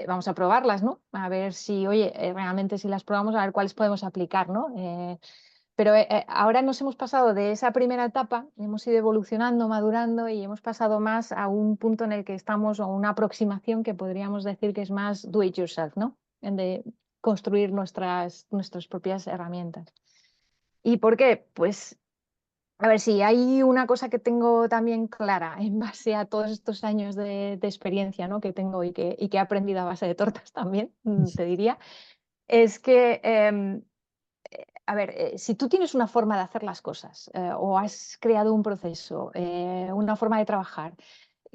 vamos a probarlas, ¿no? A ver si, oye, realmente si las probamos, a ver cuáles podemos aplicar, ¿no? Pero ahora nos hemos pasado de esa primera etapa, hemos ido evolucionando, madurando y hemos pasado más a un punto en el que estamos, o una aproximación que podríamos decir que es más do it yourself, ¿no? De construir nuestras propias herramientas. ¿Y por qué? Pues, a ver, si hay una cosa que tengo también clara en base a todos estos años de experiencia, ¿no? Que tengo y que he aprendido a base de tortas también, te diría, es que a ver, si tú tienes una forma de hacer las cosas o has creado un proceso, una forma de trabajar,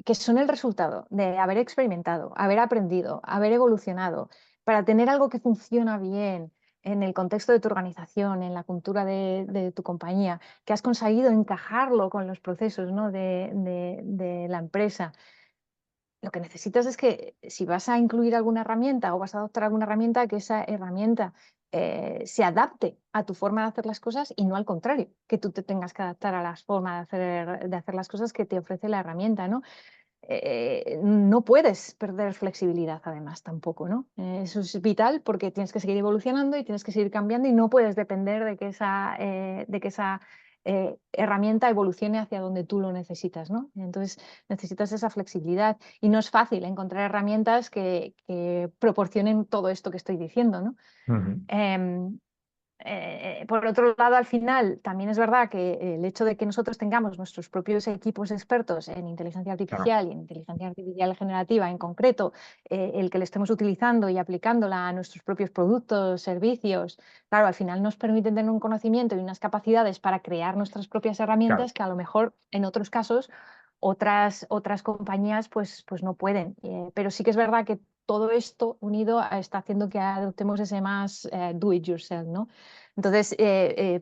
que son el resultado de haber experimentado, haber aprendido, haber evolucionado, para tener algo que funciona bien en el contexto de tu organización, en la cultura de tu compañía, que has conseguido encajarlo con los procesos, ¿no? de la empresa. Lo que necesitas es que si vas a incluir alguna herramienta o vas a adoptar alguna herramienta, que esa herramienta se adapte a tu forma de hacer las cosas y no al contrario, que tú te tengas que adaptar a las formas de hacer las cosas que te ofrece la herramienta, ¿no? No puedes perder flexibilidad además tampoco, ¿no? Eso es vital porque tienes que seguir evolucionando y tienes que seguir cambiando y no puedes depender de que esa herramienta evolucione hacia donde tú lo necesitas, ¿no? Entonces necesitas esa flexibilidad y no es fácil encontrar herramientas que proporcionen todo esto que estoy diciendo, ¿no? Ujú. Em, por otro lado, al final, también es verdad que el hecho de que nosotros tengamos nuestros propios equipos expertos en inteligencia Claro, artificial y en inteligencia artificial generativa en concreto, el que le estemos utilizando y aplicándola a nuestros propios productos, servicios, claro, al final nos permiten tener un conocimiento y unas capacidades para crear nuestras propias claro. herramientas que a lo mejor en otros casos otras compañías pues no pueden. Pero sí que es verdad que todo esto unido está haciendo que adoptemos ese más do it yourself, ¿no? Entonces,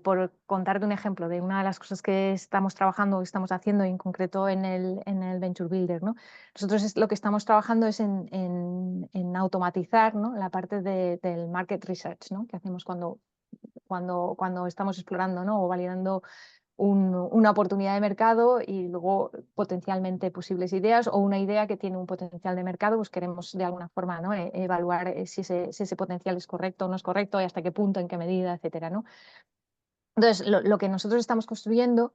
por contarte un ejemplo de una de las cosas que estamos trabajando, que estamos haciendo en concreto en el Venture Builder, ¿no? Nosotros lo que estamos trabajando es en automatizar, ¿no? La parte del market research, ¿no? Que hacemos cuando estamos explorando, ¿no? O validando una oportunidad de mercado y luego potencialmente posibles ideas o una idea que tiene un potencial de mercado, pues queremos de alguna forma, ¿no? Evaluar si ese potencial es correcto o no es correcto y hasta qué punto, en qué medida, etcétera, ¿no? Entonces, lo que nosotros estamos construyendo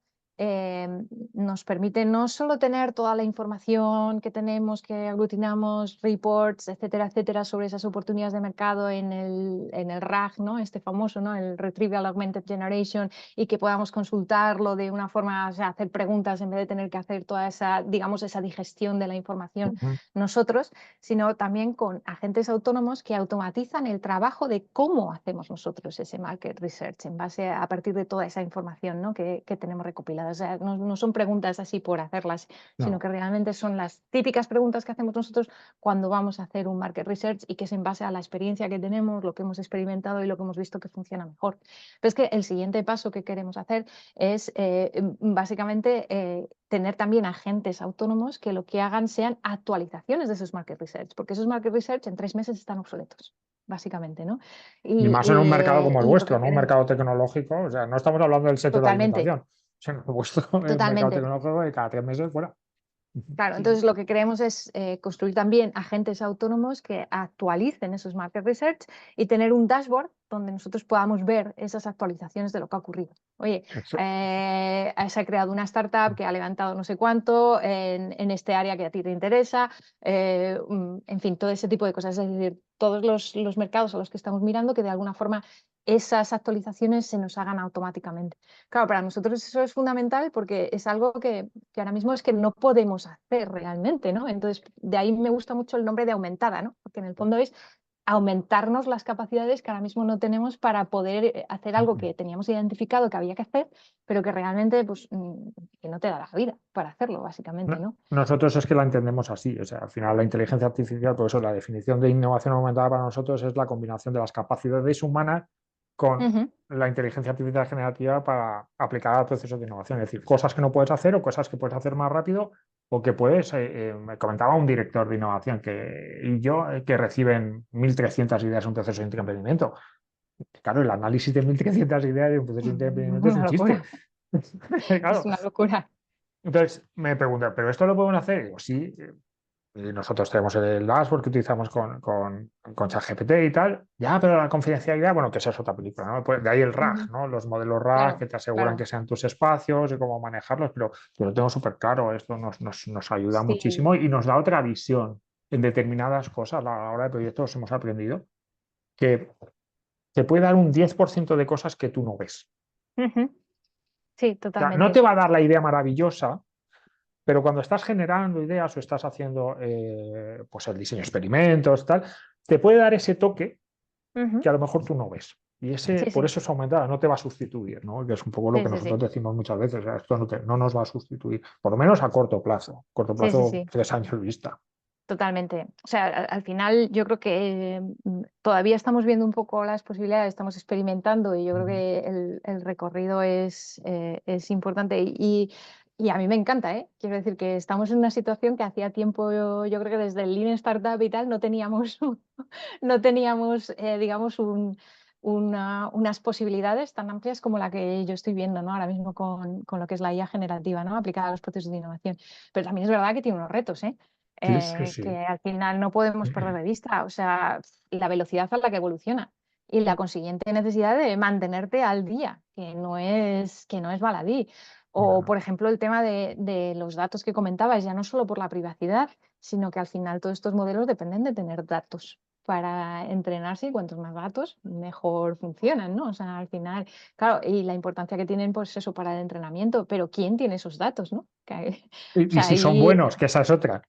nos permite no solo tener toda la información que tenemos, que aglutinamos, reports, etcétera, sobre esas oportunidades de mercado en el RAG, ¿no? Este famoso, ¿no? El Retrieval Augmented Generation, y que podamos consultarlo de una forma, o sea, hacer preguntas en vez de tener que hacer toda esa, digamos, esa digestión de la información Ujú. nosotros, sino también con agentes autónomos que automatizan el trabajo de cómo hacemos nosotros ese market research en base a partir de toda esa información, ¿no? que tenemos recopilada. O sea, no son preguntas así por hacerlas, sino No. que realmente son las típicas preguntas que hacemos nosotros cuando vamos a hacer un market research, y que es en base a la experiencia que tenemos, lo que hemos experimentado y lo que hemos visto que funciona mejor. Pero es que el siguiente paso que queremos hacer es básicamente tener también agentes autónomos que lo que hagan sean actualizaciones de esos market research, porque esos market research en 3 meses están obsoletos, básicamente, ¿no? Y más en un mercado como el Y lo vuestro, que ¿no? Un queremos, mercado tecnológico. O sea, no estamos hablando del sector de totalmente, alimentación, sino el vuestro es un mercado totalmente. tecnológico de cada 3 meses fuera. Ujú. Claro, Sí, sí. entonces lo que queremos es construir también agentes autónomos que actualicen esos market research y tener un dashboard donde nosotros podamos ver esas actualizaciones de lo que ha ocurrido. Oye, Eso. se ha creado una startup que ha levantado no sé cuánto en este área que a ti te interesa, en fin, todo ese tipo de cosas. Es decir, todos los mercados a los que estamos mirando, que de alguna forma esas actualizaciones se nos hagan automáticamente. Claro, para nosotros eso es fundamental porque es algo que ahora mismo es que no podemos hacer realmente, ¿no? Entonces, de ahí me gusta mucho el nombre de aumentada, ¿no? Porque en el fondo es aumentarnos las capacidades que ahora mismo no tenemos para poder hacer algo que teníamos identificado que había que hacer, pero que realmente pues, que no te da la vida para hacerlo, básicamente, ¿no? Nosotros es que la entendemos así. O sea, al final la inteligencia artificial, por eso la definición de innovación aumentada para nosotros es la combinación de las capacidades humanas con Ujú. la inteligencia artificial generativa para aplicar al proceso de innovación. Es decir, cosas que no puedes hacer o cosas que puedes hacer más rápido o que puedes, me comentaba un director de innovación que reciben 1.300 ideas en un proceso de emprendimiento. Claro, el análisis de 1.300 ideas de un proceso de emprendimiento es un Una chiste. locura, es Claro. una locura. Entonces me preguntan, ¿pero esto lo pueden hacer? Y digo, sí, y nosotros tenemos el dashboard que utilizamos con ChatGPT y tal. Ya, pero la confidencialidad, bueno, que esa es otra película, ¿no? Pues de ahí el RAG, Ujú. ¿no? Los modelos RAG Claro, que te aseguran que claro. sean tus espacios y cómo manejarlos, pero yo lo tengo súper claro. Esto nos ayuda Sí. muchísimo y nos da otra visión en determinadas cosas. A la hora de proyectos hemos aprendido que te puede dar un 10% de cosas que tú no ves. Ujú. Sí, O sea, no totalmente. te va a dar la idea maravillosa, pero cuando estás generando ideas o estás haciendo pues el diseño de experimentos, tal, te puede dar ese toque Ujú. que a lo mejor tú no ves. Y Sí, por sí, eso es aumentada, no te va a sustituir, ¿no? Que es un poco lo sí, que sí, nosotros sí, decimos muchas veces. O sea, esto no nos va a sustituir, por lo menos a corto plazo. Corto sí, sí, plazo, sí. 3 años vista. Totalmente. O sea, al final yo creo que todavía estamos viendo un poco las posibilidades, estamos experimentando, y yo creo Ujú. que el recorrido es importante, y a mí me encanta, ¿eh? Quiero decir que estamos en una situación que hacía tiempo, yo creo que desde el Lean Startup y tal, no teníamos, no teníamos digamos, unas posibilidades tan amplias como la que yo estoy viendo, ¿no? Ahora mismo con lo que es la IA generativa, ¿no? Aplicada a los procesos de innovación. Pero también es verdad que tiene unos retos, ¿eh? Sí, sí, sí. Que al final no podemos perder de vista, o sea, la velocidad a la que evoluciona y la consiguiente necesidad de mantenerte al día, que no es baladí. No, O, no. por ejemplo, el tema de los datos que comentabas, ya no solo por la privacidad, sino que al final todos estos modelos dependen de tener datos para entrenarse, y cuantos más datos, mejor funcionan, ¿no? O sea, al final, claro, y la importancia que tienen, pues eso, para el entrenamiento, pero ¿quién tiene esos datos, no? O Y sea, si son ahí, buenos, que esa es otra.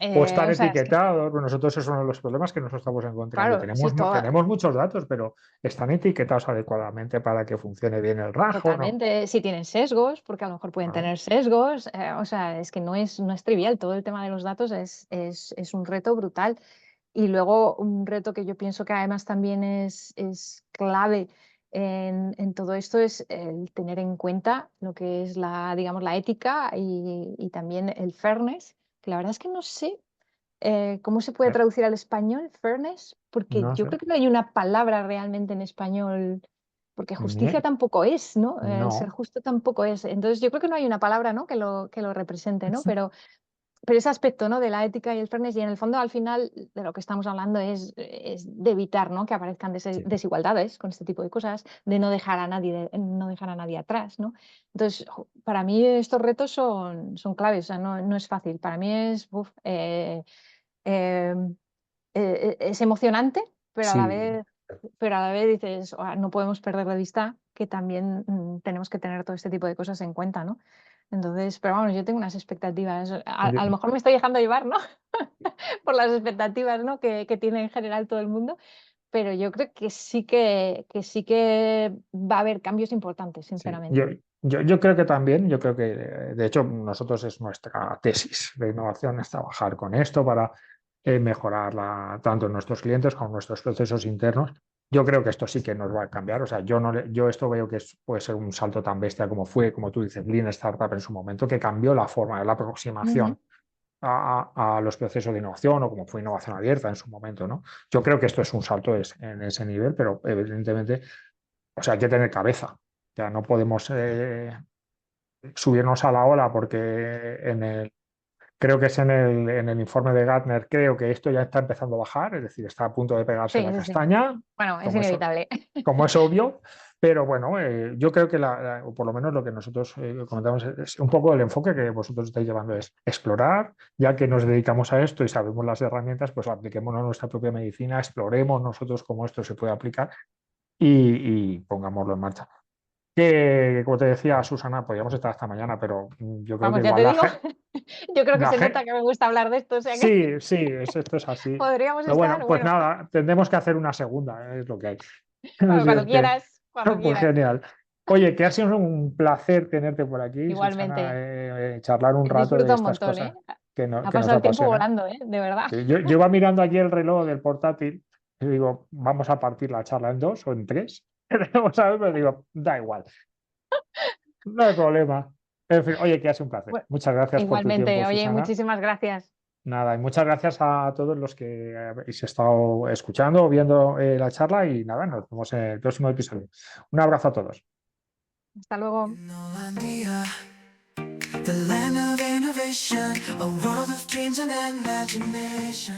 O estar o sea, es que, etiquetados, pues nosotros es uno de los problemas que nos estamos encontrando. claro, sí, Tenemos muchos datos, pero ¿están etiquetados adecuadamente para que funcione bien el rajo? No. totalmente. Si tienen sesgos, porque a lo mejor pueden Claro. tener sesgos, o sea, es que no es trivial. Todo el tema de los datos es un reto brutal. Y luego un reto que yo pienso que además también es clave en todo esto es el tener en cuenta lo que es digamos, la ética y también el fairness, que la verdad es que no sé cómo se puede Eh, traducir al español, fairness, porque No yo sé. creo que no hay una palabra realmente en español, porque justicia Ni- tampoco es, ¿no? El ser No. justo tampoco es. Entonces yo creo que no hay una palabra, ¿no? que lo represente, ¿no? Pero pero ese aspecto, ¿no?, de la ética y el fairness, y en el fondo al final de lo que estamos hablando es de evitar, ¿no?, que aparezcan Sí. desigualdades con este tipo de cosas, de no dejar a nadie atrás, ¿no? Entonces, para mí estos retos son claves, o sea, no es fácil. Para mí em, es emocionante, Sí, pero a la vez dices: "Ah, no podemos perder de vista que también tenemos que tener todo este tipo de cosas en cuenta", ¿no? Entonces, pero vamos, yo tengo unas expectativas, a lo mejor me estoy dejando llevar, ¿no? Por las expectativas, ¿no?, que tiene en general todo el mundo, pero yo creo que sí que va a haber cambios importantes, sí. sinceramente. Yo creo que también, yo creo que de hecho nosotros es nuestra tesis de innovación, es trabajar con esto para mejorar tanto nuestros clientes como nuestros procesos internos. Yo creo que esto sí que nos va a cambiar. O sea, yo esto veo que puede ser un salto tan bestia como fue, como tú dices, Lean Startup en su momento, que cambió la forma de la Ujú. aproximación a los procesos de innovación o como fue innovación abierta en su momento, ¿no? Yo creo que esto es un salto en ese nivel, pero evidentemente, o sea, hay que tener cabeza. Ya no podemos subirnos a la ola porque creo que es en el informe de Gartner, creo que esto ya está empezando a bajar, es decir, está a punto de pegarse Sí, la sí, sí. castaña, Bueno, es como eso, inevitable. como es obvio, pero bueno, yo creo que, o por lo menos lo que nosotros comentamos es un poco el enfoque que vosotros estáis llevando es explorar, ya que nos dedicamos a esto y sabemos las herramientas, pues apliquémonos a nuestra propia medicina, exploremos nosotros cómo esto se puede aplicar y pongámoslo en marcha. Que, como te decía Susana, podríamos estar hasta mañana, pero yo creo que Vamos, ya igual te digo, yo creo que la se nota gente. que me gusta hablar de esto, o sea que Sí, sí, esto es así. podríamos Pero estar, bueno, pues bueno, nada, tendremos que hacer una segunda, es lo que hay. bueno, Así cuando es que, quieras, cuando pues quieras. genial. Oye, que ha sido un placer tenerte por aquí, Susana, Igualmente, charlar un rato de disfruto un estas montón, ¿eh? cosas que, Ha que nos pasado el tiempo apasionan. volando, ¿eh? De verdad. Sí, yo iba mirando aquí el reloj del portátil y digo, vamos a partir la charla en dos o en tres. Vamos a ver, pero digo, da igual, no hay problema. En fin, oye, que ha sido un placer. Bueno, Muchas gracias por tu tiempo, igualmente, oye, Susana. muchísimas gracias. Nada, y muchas gracias a todos los que habéis estado escuchando o viendo la charla y nada, nos vemos en el próximo episodio. Un abrazo a todos. Hasta luego. Nolandia, the land of innovation, a world of dreams and imagination.